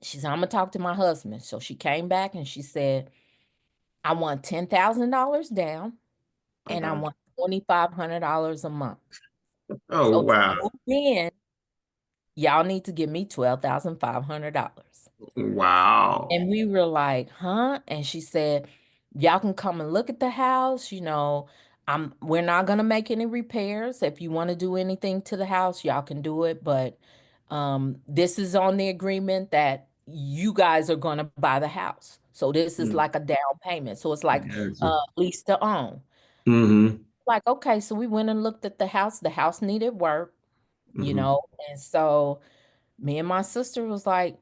She said, I'm gonna talk to my husband. So she came back and she said, I want $10,000 down and I Uh-huh. want $2,500 a month. Oh, So to wow. move in, y'all need to give me $12,500. Wow. And we were like, huh? And she said, y'all can come and look at the house. We're not gonna make any repairs. If you want to do anything to the house, y'all can do it. But this is on the agreement that you guys are gonna buy the house. So this is Mm. like a down payment. So it's like Gotcha. lease to own. Mm-hmm. Like, okay, so we went and looked at the house. The house needed work, Mm-hmm. and so me and my sister was like,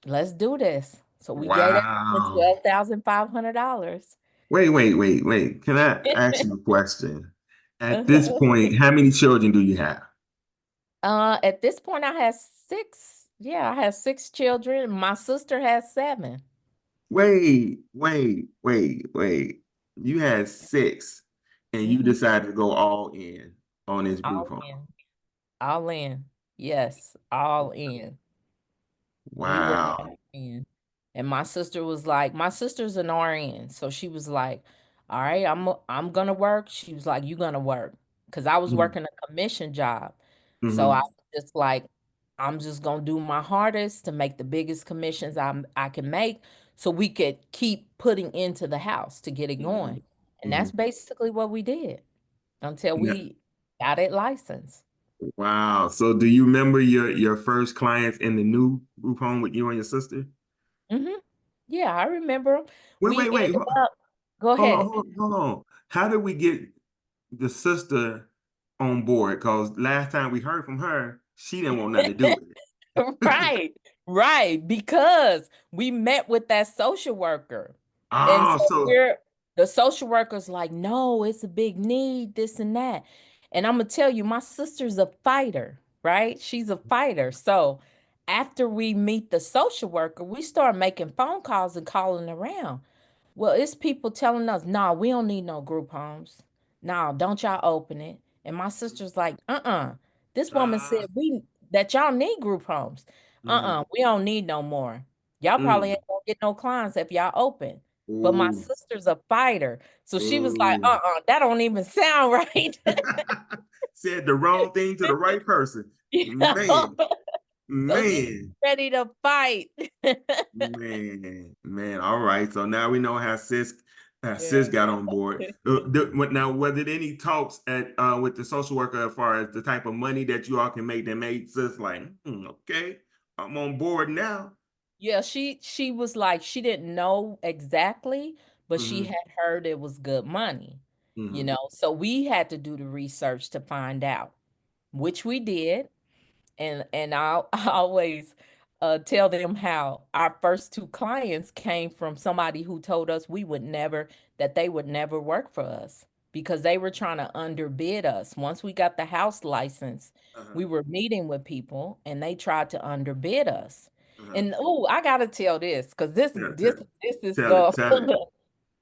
let's do this. So we gave that woman Wow. $12,500. Wait. Can I ask you a question? At this point, how many children do you have? At this point, I had six. Yeah, I have six children. My sister has seven. Wait. You had six and you Hmm. decided to go all in on this group All home. in. All in. Yes, all in. We were Wow. all in. And my sister was like, my sister's an RN, so she was like, "All right, I'm gonna work." She was like, "You gonna work?" Because I was Mm-hmm. working a commission job, so I Mm-hmm. was just like, I'm just gonna do my hardest to make the biggest commissions I can make, so we could keep putting into the house to get it Mm-hmm. going. And Mm-hmm. that's basically what we did until Yeah. we got it licensed. Wow. So do you remember your first clients in the new group home with you and your sister? Hmm. Yeah, I remember. Wait, We wait, wait. ended up. Go Hold on, ahead. hold on, hold on. How did we get the sister on board? Because last time we heard from her, she didn't want nothing to do with it. Right, right, because we met with that social worker. And Oh, so so we're the social worker's like, "No, it's a big need, this and that." And I'm gonna tell you, my sister's a fighter, right? She's a fighter. So after we meet the social worker, we start making phone calls and calling around. Well, it's people telling us, "Nah, we don't need no group homes. Nah, don't y'all open it." And my sister's like, "Uh-uh. This woman uh, said we that y'all need group homes. mm, We don't need no more. Y'all probably mm, ain't gonna get no clients if y'all open." But my ooh, sister's a fighter. So she was like, ooh. that don't even sound right. Said the wrong thing to the right person. You know? Man, So she's man. ready to fight. Man. All right. So now we know how sis Yeah. got on board. Now, were there any talks at with the social worker as far as the type of money that you all can make that made sis like, okay, I'm on board now. Yeah, she was like she didn't know exactly, but she Hmm. had heard it was good money, you Hmm. know. So we had to do the research to find out, which we did. And I always tell them how our first two clients came from somebody who told us we would never that they would never work for us because they were trying to underbid us. Once we got the house license, Uh-huh. we were meeting with people and they tried to underbid us. Uh-huh. And oh, I gotta tell this because this Yeah, this this is tell it, tell it,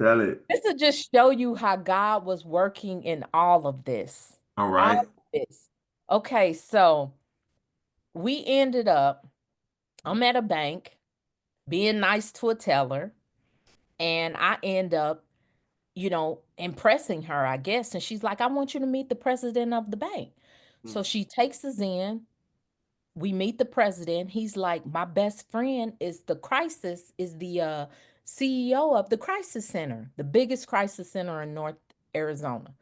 tell it. this will just show you how God was working in all of this. All All right. of this. Okay, so we ended up, I'm at a bank being nice to a teller, and I end up, impressing her, I guess. And she's like, "I want you to meet the president of the bank." So Mm-hmm. she takes us in. We meet the president. He's like, "My best friend is the CEO of the crisis center, the biggest crisis center in North Arizona."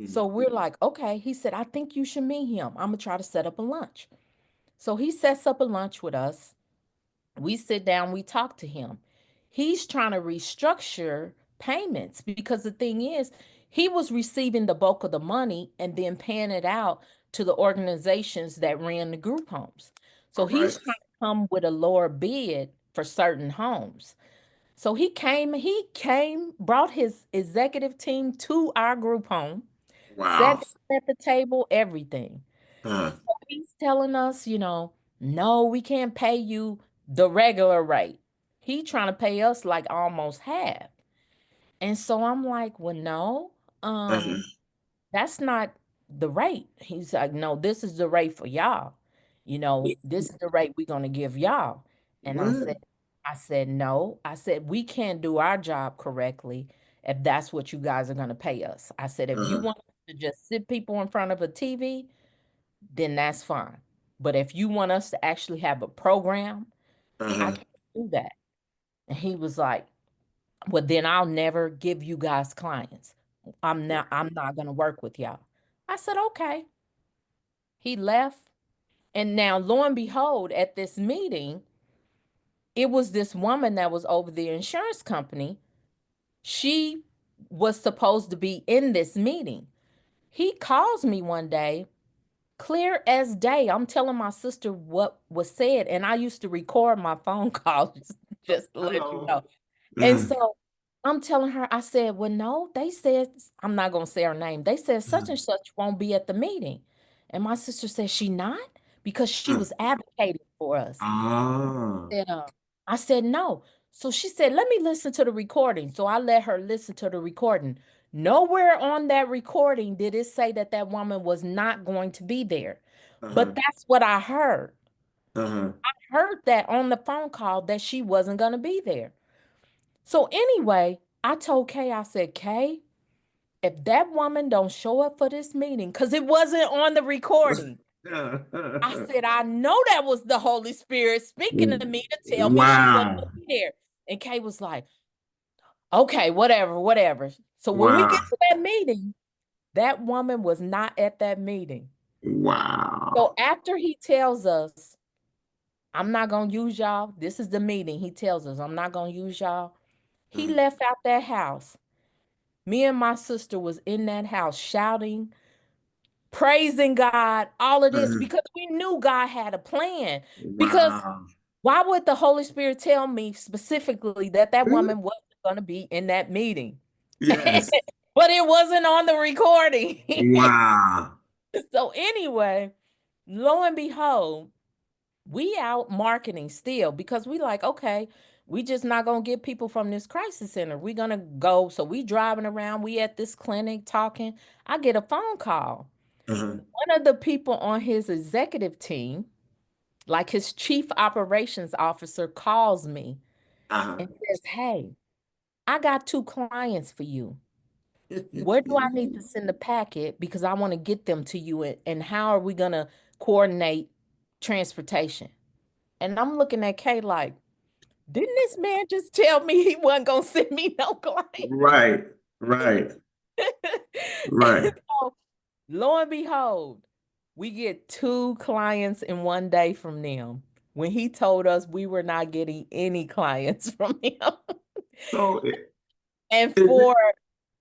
Mm-hmm. So we're like, "Okay." He said, "I think you should meet him. I'm gonna try to set up a lunch." So he sets up a lunch with us. We sit down, we talk to him. He's trying to restructure payments because the thing is, he was receiving the bulk of the money and then paying it out to the organizations that ran the group homes. So All right. he's trying to come with a lower bid for certain homes. So he came, brought his executive team to our group home, sat Wow. down at the table, everything. Uh, He's telling us, no, we can't pay you the regular rate. He trying to pay us like almost half. And so I'm like, well, no, uh, that's not the rate. He's like, no, this is the rate for y'all. This is the rate we're gonna give y'all. And I what? said, no. I said, we can't do our job correctly if that's what you guys are gonna pay us. I said, if you Uh, want to just sit people in front of a TV, then that's fine. But if you want us to actually have a program, I uh, can't do that. And he was like, well, then I'll never give you guys clients. I'm not gonna work with y'all. I said, okay. He left. And now lo and behold, at this meeting, it was this woman that was over the insurance company. She was supposed to be in this meeting. He calls me one day, clear as day. I'm telling my sister what was said, and I used to record my phone calls just to let you hello. know. And so I'm telling her, I said, well, no, they said, I'm not going to say her name. They said such and such won't be at the meeting. And my sister said, she not? Because she Uh, was advocating for us. ah, Said, I said, no. So she said, let me listen to the recording. So I let her listen to the recording. Nowhere on that recording did it say that that woman was not going to be there. uh-huh, But that's what I heard. uh-huh, Heard that on the phone call that she wasn't going to be there. So anyway, I told Kay, I said, Kay, if that woman don't show up for this meeting, because it wasn't on the recording, I said, I know that was the Holy Spirit speaking to me to tell me she wasn't wow, gonna be there. And Kay was like, okay, whatever, whatever. So when we wow, get to that meeting, that woman was not at that meeting. wow. So after he tells us, I'm not gonna use y'all, this is the meeting. He tells us, I'm not gonna use y'all. He Uh, left out that house. Me and my sister was in that house shouting, praising God, all of this, uh, because we knew God had a plan. Because wow. why would the Holy Spirit tell me specifically that that woman wasn't going to be in that meeting? Yes. But it wasn't on the recording. Wow. So anyway, lo and behold, we out marketing still because we like, okay, we just not gonna get people from this crisis center. We gonna go. So we driving around, we at this clinic talking. I get a phone call. Uh-huh, One of the people on his executive team, like his chief operations officer, calls me uh-huh. and says, hey, I got two clients for you. Where do I need to send the packet? Because I want to get them to you. And how are we going to coordinate transportation? And I'm looking at Kay like, didn't this man just tell me he wasn't going to send me no client? Right, right, And right. so, lo and behold, we get two clients in one day from them when he told us we were not getting any clients from him. So, And is it, for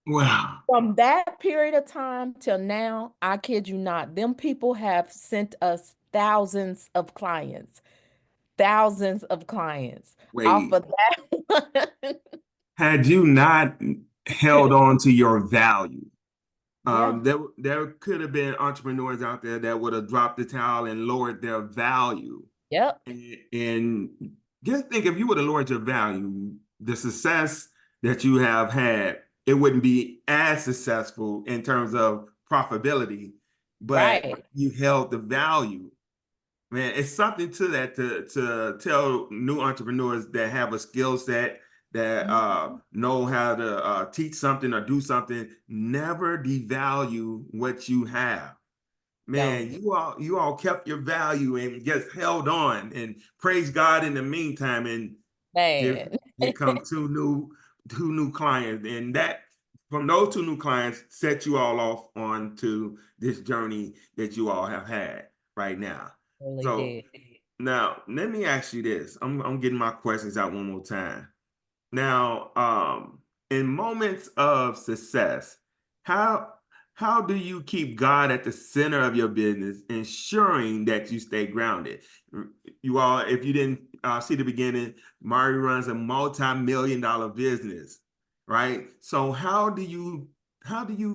wow. from that period of time till now, I kid you not, them people have sent us thousands of clients off Wait, of that one. had you not held on to your value, Yeah. there could have been entrepreneurs out there that would have dropped the towel and lowered their value. Yep. And just think if you would have lowered your value, the success that you have had, it wouldn't be as successful in terms of profitability, but Right. you held the value. Man, it's something to that to tell new entrepreneurs that have a skill set that Mhm. know how to teach something or do something, never devalue what you have. Man, Don't. you all kept your value and just held on and praise God in the meantime. And here Man. here come two new clients. And that from those two new clients set you all off on to this journey that you all have had right now. Really So did. now let me ask you this. I'm getting my questions out one more time. Now, in moments of success, how how do you keep God at the center of your business, ensuring that you stay grounded? You all, if you didn't see the beginning, Myrrie runs a multi-million-dollar business, right? So how do you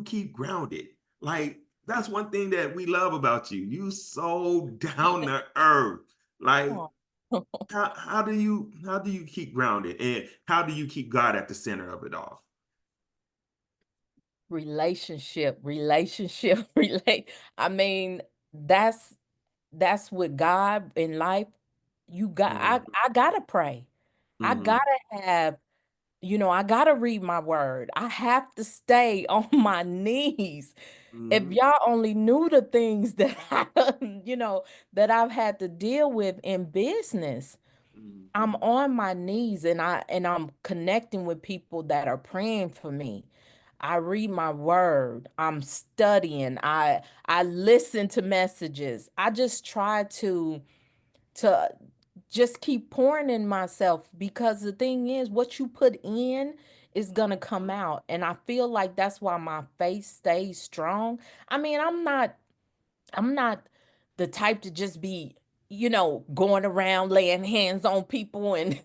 keep grounded? Like that's one thing that we love about you. You so down to earth. Like Oh. how do you keep grounded and how do you keep God at the center of it all? Relationship, relate. I mean, that's that's with God in life. You got Mhm, I gotta pray. I mhm, gotta have, I gotta read my word. I have to stay on my knees. If mhm, y'all only knew the things that that I've had to deal with in business. mhm, I'm on my knees and I'm connecting with people that are praying for me. I read my word. I'm studying. I listen to messages. I just try to just keep pouring in myself because the thing is what you put in is going to come out, and I feel like that's why my faith stays strong. I mean, I'm not the type to just be, going around laying hands on people and,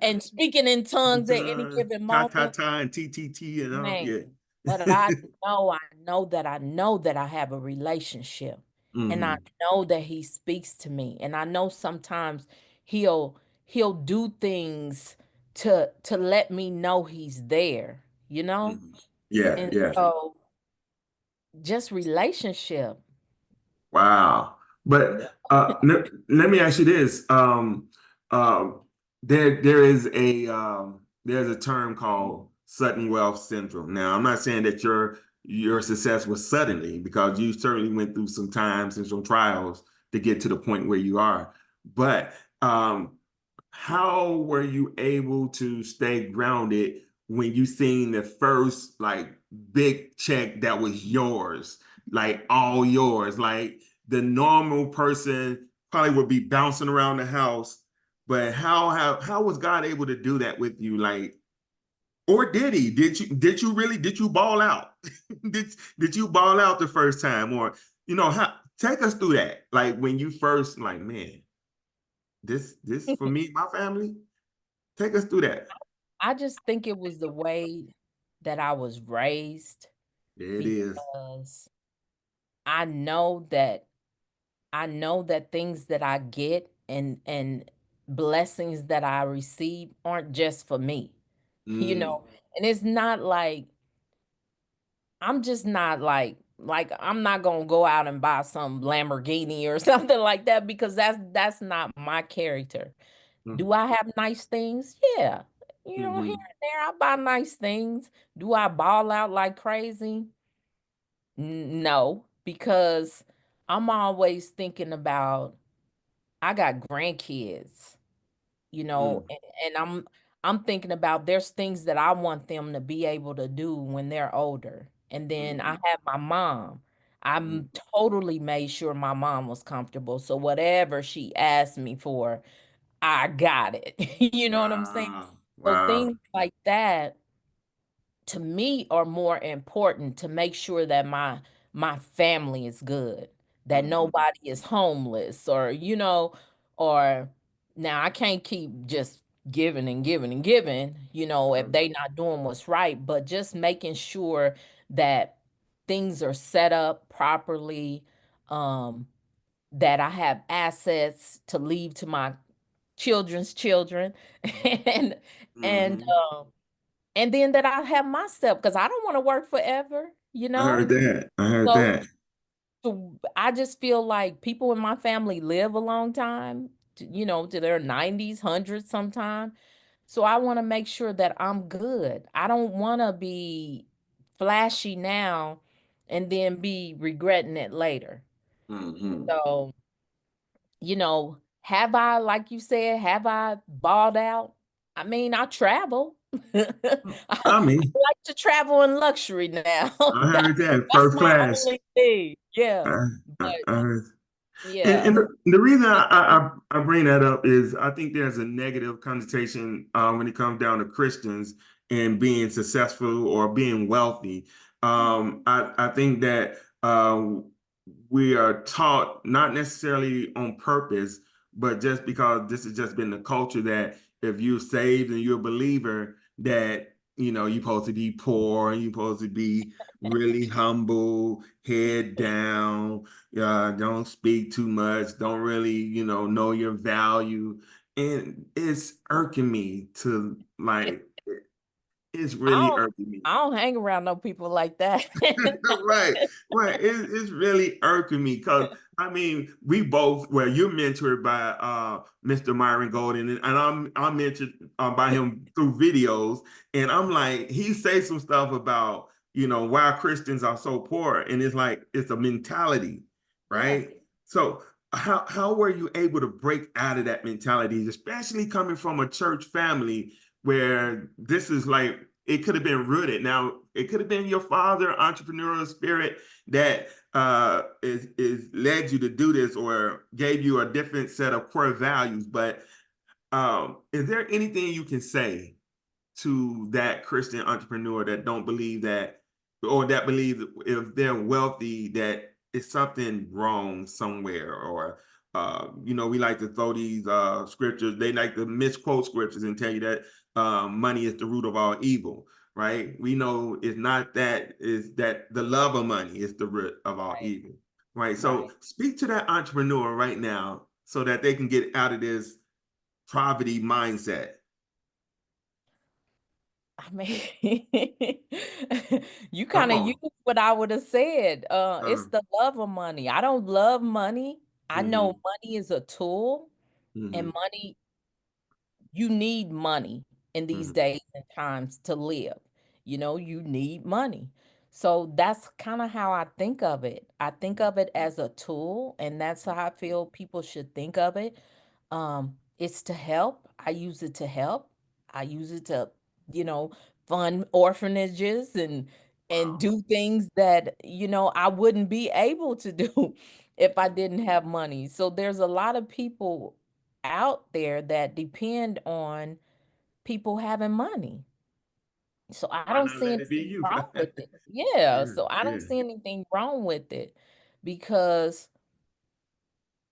and speaking in tongues at any given ta ta moment. ta and t t t and all, Man, yeah. But I know that I have a relationship. And I Hmm. know that he speaks to me. And I know sometimes he'll he'll do things to let me know he's there, you know? Hmm. Yeah, And yeah. so just relationship. Wow. But let me ask you this. Uh, there's a term called sudden wealth syndrome. Now, I'm not saying that your success was suddenly, because you certainly went through some times and some trials to get to the point where you are. But how were you able to stay grounded when you seen the first like big check that was yours, like all yours? Like the normal person probably would be bouncing around the house, but how was God able to do that with you? Like, or did he? Did you ball out? did you ball out the first time? Or how, take us through that. Like when you first like, man, this for me, my family. Take us through that. I just think it was the way that I was raised There it is. because I know that I know that things that I get and blessings that I receive aren't just for me, you Mm, know? And it's not like I'm just not like I'm not gonna go out and buy some Lamborghini or something like that because that's not my character. mm, Do I have nice things? Yeah. Here mhm, and there I buy nice things. Do I ball out like crazy? No, because I'm always thinking about I got grandkids, mm, and I'm thinking about there's things that I want them to be able to do when they're older. And then I mhm, have my mom. mm. I'm totally made sure my mom was comfortable. So whatever she asked me for, I got it. You know what I'm saying? Wow. So Wow. things like that to me are more important to make sure that my family is good, that Mhm, nobody is homeless or now I can't keep just giving and giving and giving, if mhm, they not doing what's right, but just making sure that things are set up properly, um, that I have assets to leave to my children's children and and mhm. um and then that I have myself because I don't want to work forever, you I heard know? that. I heard So, that. so I just feel like people in my family live a long time, to their 90s, 100s sometime. So I want to make sure that I'm good. I don't want to be flashy now and then be regretting it later. Mhm. So, have I, like you said, have I balled out? I mean, I travel. I I mean, like to travel in luxury now. I That heard that that's first my class. only thing. Yeah. I, But I heard. yeah. And the reason I bring that up is I think there's a negative connotation when it comes down to Christians and being successful or being wealthy. I think that we are taught not necessarily on purpose, but just because this has just been the culture that if you're saved and you're a believer, that you're supposed to be poor and you're supposed to be really humble, head down, don't speak too much, don't really, know your value. And it's irking me to like, it's I really don't irking me. I don't hang around no people like that. Right, right. It's really irking me because I mean, we both, well, you're mentored by Mr. Myron Golden, and I'm mentored by him through videos, and I'm like, he says some stuff about why Christians are so poor, and it's like it's a mentality, Yeah. right? So how were you able to break out of that mentality, especially coming from a church family where this is like it could have been rooted. Now, it could have been your father, entrepreneurial spirit that is led you to do this or gave you a different set of core values. But is there anything you can say to that Christian entrepreneur that don't believe that, or that believe if they're wealthy that it's something wrong somewhere, or we like to throw these scriptures, they like to misquote scriptures and tell you that money is the root of all evil. right? We know it's not that, is that the love of money is the root of all Right, evil, right? So right. speak to that entrepreneur right now so that they can get out of this poverty mindset. I mean, you Come kind of used on. what I would have said. It's Uh, the love of money. I don't love money. I know mhm, money is a tool, and mhm, money, you need money in these mhm. days and times to live. You know, you need money. So that's kind of how I think of it. I think of it as a tool, and that's how I feel people should think of it. It's to help. I use it to help. I use it to, you know, fund orphanages and Wow. do things that, I wouldn't be able to do if I didn't have money. So there's a lot of people out there that depend on people having money. So I Why don't not see let it be anything you? wrong with it. Yeah, Yeah, so I yeah. don't see anything wrong with it because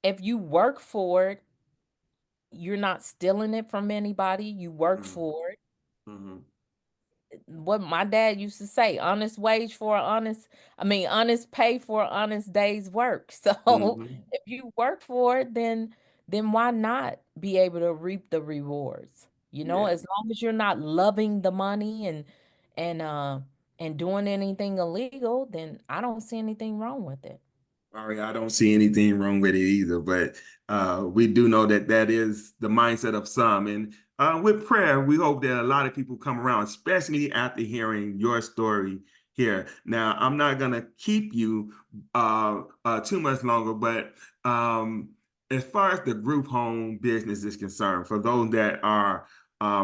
if you work for it, you're not stealing it from anybody. You work Mhm, for it. mhm. What my dad used to say, honest wage for an honest, honest pay for an honest day's work. So Mhm. if you work for it, then why not be able to reap the rewards? Yeah. As long as you're not loving the money and uh and doing anything illegal, then I don't see anything wrong with it. Sorry, I don't see anything wrong with it either, but we do know that that is the mindset of some. And with prayer, we hope that a lot of people come around, especially after hearing your story here. Now, I'm not going to keep you too much longer, but as far as the group home business is concerned, for those that are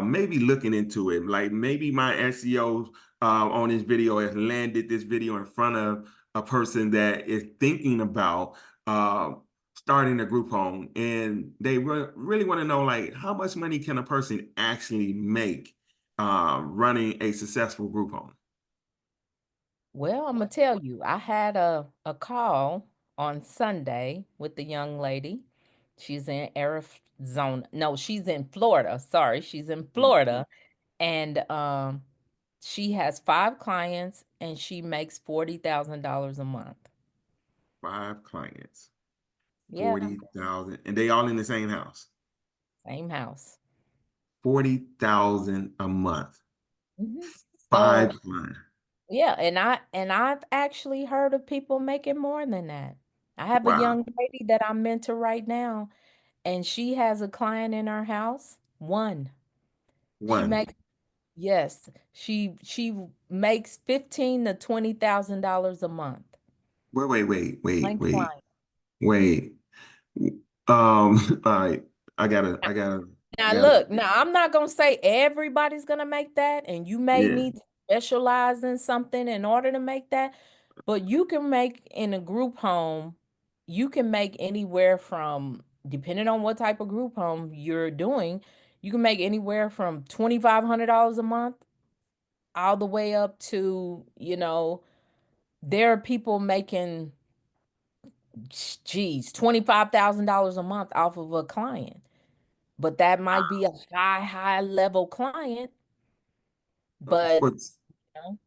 maybe looking into it, like maybe my SEO on this video has landed this video in front of a person that is thinking about uh, starting a group home, and they really want to know, like, how much money can a person actually make running a successful group home? Well, I'm gonna tell you, I had a call on Sunday with the young lady. She's in Arizona. No, she's in Florida. Sorry, she's in Hmm. Florida. And she has 5 clients and she makes $40,000 a month. 5 clients, Yeah, 40,000, and they all in the same house. same house. 40,000 a month, Mhm. So 5 clients. yeah, and I've actually heard of people making more than that. I have a Wow. young lady that I mentor right now, and she has a client in her house. One. She One. makes Yes, she makes 15 to 20 thousand dollars a month. Wait, One client. wait. All right. I gotta, I Now gotta, look, now I'm not gonna say everybody's gonna make that, and you may yeah. need to specialize in something in order to make that, but you can make in a group home, you can make anywhere from, depending on what type of group home you're doing, you can make anywhere from $2,500 a month all the way up to, there are people making, geez, $25,000 a month off of a client. But that might be a high level client, but For you know,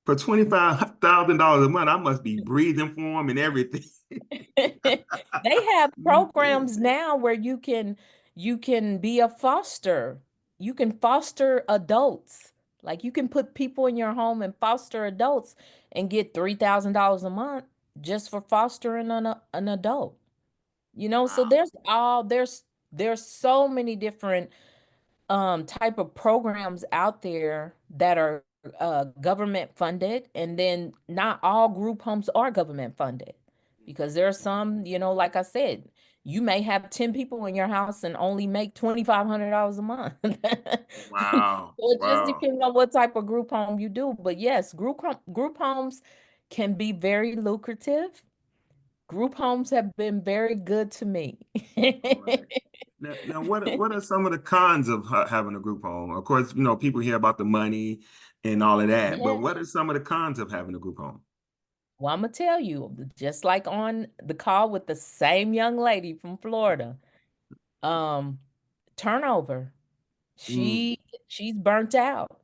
for $25,000 a month, I must be breathing for them and everything. they have programs now where you can be a foster. You can foster adults. Like you can put people in your home and foster adults and get $3,000 a month just for fostering an adult. So Wow. there's so many different type of programs out there that are government funded, and then not all group homes are government funded because there are some, like I said, you may have 10 people in your house and only make $2,500 a month. So Wow. it just Wow. depends on what type of group home you do. But yes, group homes can be very lucrative. Group homes have been very good to me. All right. Now, what are some of the cons of having a group home? Of course, people hear about the money and all of that, but Yeah. what are some of the cons of having a group home? Well, I'm gonna tell you, just like on the call with the same young lady from Florida, um, turnover. Mm. She's burnt out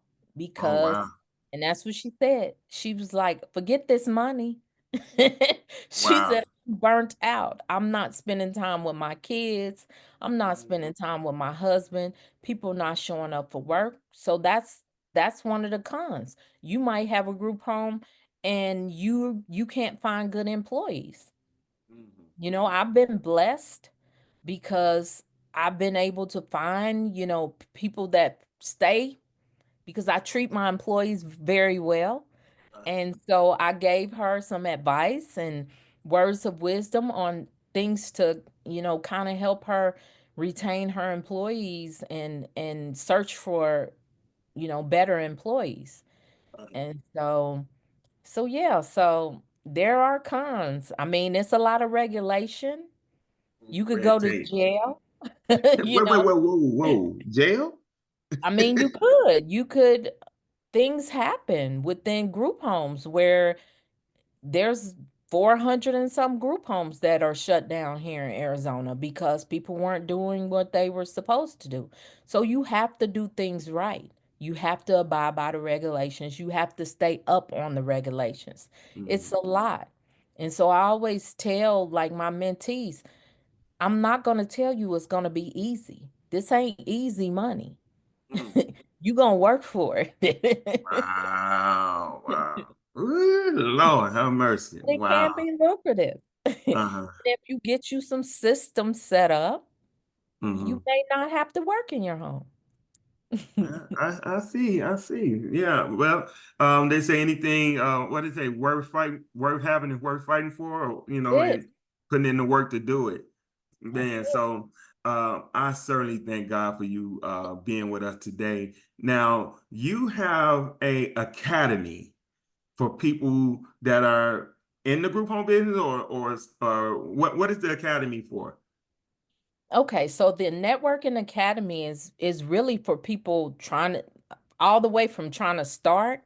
Oh, because wow. And that's what she said. She was like, "Forget this money." She Wow. said, "I'm burnt out. I'm not spending time with my kids. I'm not Mhm. spending time with my husband. People not showing up for work." So that's one of the cons. You might have a group home and you can't find good employees. Mhm. You know, I've been blessed because I've been able to find, people that stay because I treat my employees very well. And so I gave her some advice and words of wisdom on things to, kind of help her retain her employees and search for, better employees. And so yeah, so there are cons. I mean, it's a lot of regulation. You could Red go to tape. jail, you Wait, wait, know. wait, whoa, whoa. Jail? I mean, you could things happen within group homes where there's 400 and some group homes that are shut down here in Arizona because people weren't doing what they were supposed to do. So you have to do things right. You have to abide by the regulations. You have to stay up on the regulations. It's Mhm. a lot. And so I always tell like my mentees, I'm not going to tell you it's going to be easy. This ain't easy money. Mm. You going to work for it. Wow, wow. Ooh, Lord, have mercy. It can Wow. be lucrative. Uh-huh. If you get you some systems set up, Hmm. you may not have to work in your home. I see, I see. Yeah, well, they say anything, what is it, worth fighting, worth having is worth fighting for, or, It. and putting in the work to do it. That's Man, it. so I certainly thank God for you being with us today. Now, you have a academy for people that are in the group home business, or what is the academy for? Okay, so the networking academy is really for people trying to all the way from trying to start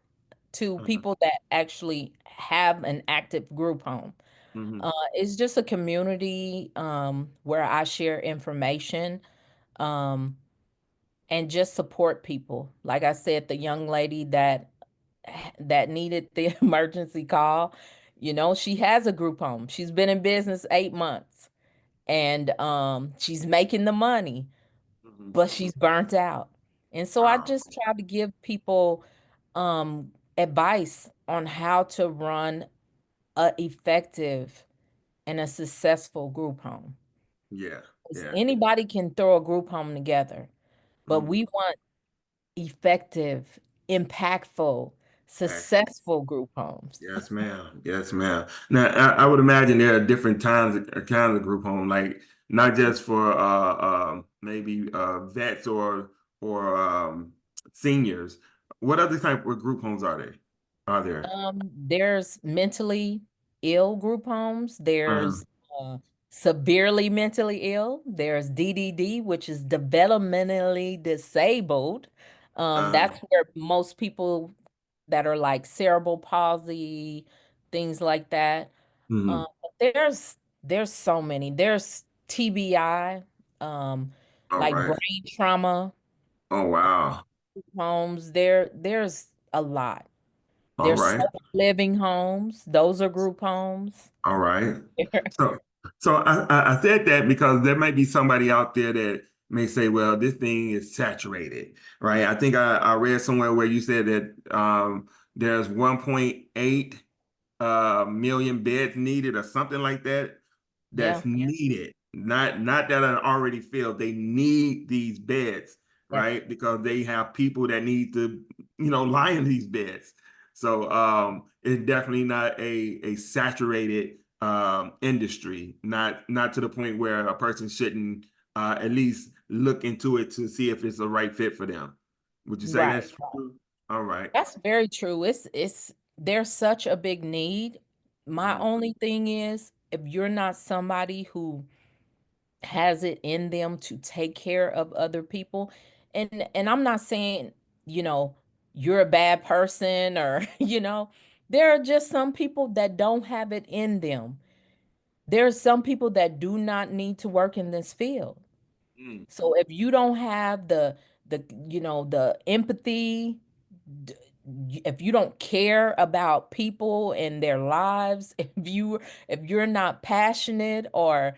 to Uh-huh. people that actually have an active group home. Hmm. It's just a community where I share information. Um, and just support people. Like I said, the young lady that needed the emergency call, she has a group home. She's been in business 8 months and she's making the money, Hmm. but she's burnt out. And so I Wow. just try to give people advice on how to run a effective and a successful group home. Yeah. 'Cause Yeah. anybody can throw a group home together, but Mm. we want effective, impactful, successful group homes. Yes, ma'am. Yes, ma'am. Now, I would imagine there are different kinds of group home, like not just for maybe vets or seniors. What other type of group homes are they? Are there? There's mentally ill group homes. Uh, There's severely mentally ill. There's DDD, which is developmentally disabled. uh, That's where most people that are like cerebral palsy, things like that. mhm. But there's so many. There's TBI, um, All like right. brain trauma Oh, wow. homes. There's a lot. All There's right. living homes. Those are group homes. All right. So, so I said that because there might be somebody out there that may say, well, this thing is saturated, right? I think I read somewhere where you said that there's 1.8 million beds needed or something like that Yeah, that's needed. Not that are already filled. They need these beds, yes, right? Because they have people that need to, lie in these beds. So it's definitely not a saturated industry. Not to the point where a person shouldn't at least look into it to see if it's the right fit for them. Would you say right. that's true? All right. That's very true. It's there's such a big need. My Mhm. only thing is if you're not somebody who has it in them to take care of other people, and I'm not saying, you know, you're a bad person or, there are just some people that don't have it in them. There are some people that do not need to work in this field. So if you don't have the empathy, if you don't care about people and their lives, if you're not passionate or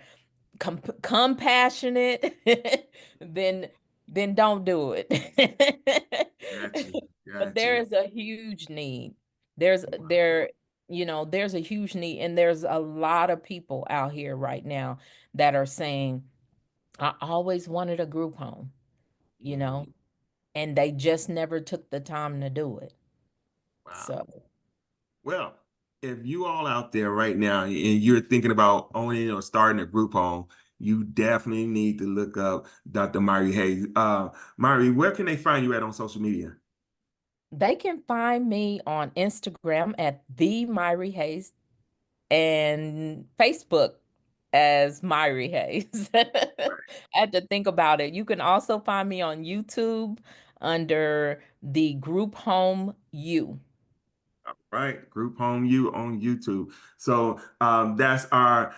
compassionate, then don't do it. Got you. But Got there you. is a huge need. There's there, there's a huge need, and there's a lot of people out here right now that are saying, I always wanted a group home, you know, Mhm. and they just never took the time to do it. Wow. So Well, if you all out there right now and you're thinking about owning or starting a group home, you definitely need to look up Dr. Myrrie Hayes. Myrrie, where can they find you at on social media? they can find me on Instagram at the Myrrie Hayes and Facebook as Myrrie Hayes. I had to think about it. You can also find me on YouTube under the group home U. Right, Group Home You on YouTube. So that's our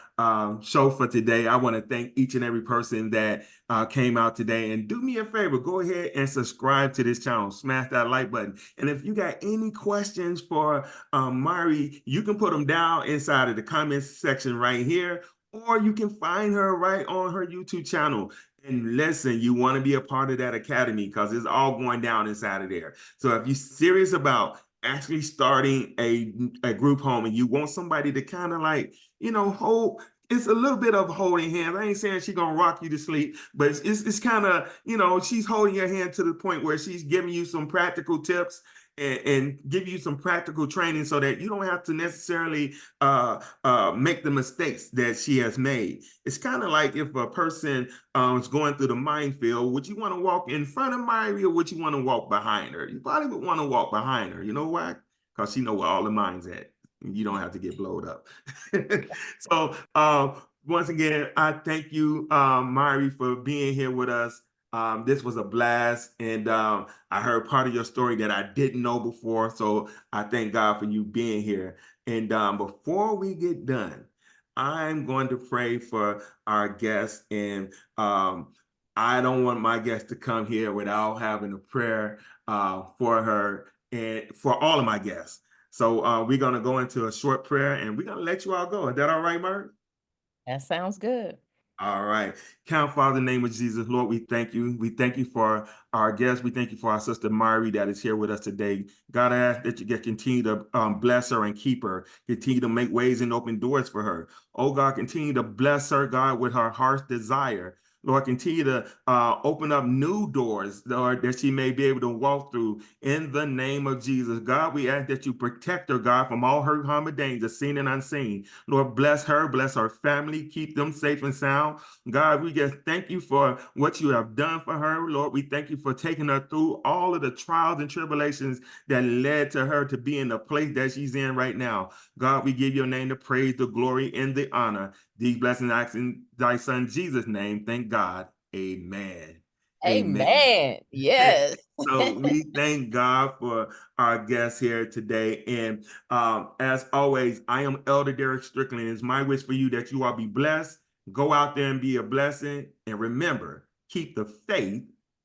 show for today. I want to thank each and every person that came out today. And do me a favor, go ahead and subscribe to this channel. Smash that like button. And if you got any questions for Myrrie, you can put them down inside of the comments section right here, or you can find her right on her YouTube channel. And listen, you want to be a part of that academy because it's all going down inside of there. So if you're serious about actually starting a group home and you want somebody to kind of like, hold, it's a little bit of holding hands. I ain't saying she's gonna rock you to sleep, but it's kind of, she's holding your hand to the point where she's giving you some practical tips and give you some practical training so that you don't have to necessarily make the mistakes that she has made. It's kind of like if a person is going through the minefield, would you want to walk in front of Myrrie or would you want to walk behind her? You probably would want to walk behind her. You know why? Because she know where all the mine's at. You don't have to get blowed up. So once again, I thank you, Myrrie, for being here with us. This was a blast, and I heard part of your story that I didn't know before. So I thank God for you being here. And before we get done, I'm going to pray for our guests, and I don't want my guests to come here without having a prayer for her and for all of my guests. So we're going to go into a short prayer, and we're going to let you all go. Is that all right, Murray? That sounds good. All right. Count, Father, in the name of Jesus, Lord, we thank you. We thank you for our guests. We thank you for our sister Myrrie that is here with us today. God, I ask that you get continue to bless her and keep her. Continue to make ways and open doors for her. Oh, God, continue to bless her, God, with her heart's desire. Lord, continue to open up new doors, Lord, that she may be able to walk through in the name of Jesus. God, we ask that you protect her, God, from all hurt, harm, and danger, seen and unseen. Lord, bless her, bless her family, keep them safe and sound. God, we just thank you for what you have done for her. Lord, we thank you for taking her through all of the trials and tribulations that led to her to be in the place that she's in right now. God, we give your name the praise, the glory, and the honor. These blessings I ask in thy son Jesus' name. Thank God. Amen. Amen. Amen. Yes. So we thank God for our guests here today. And as always, I am Elder Derrick Strickland. It's my wish for you that you all be blessed. Go out there and be a blessing. And remember, keep the faith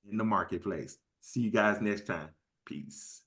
in the marketplace. See you guys next time. Peace.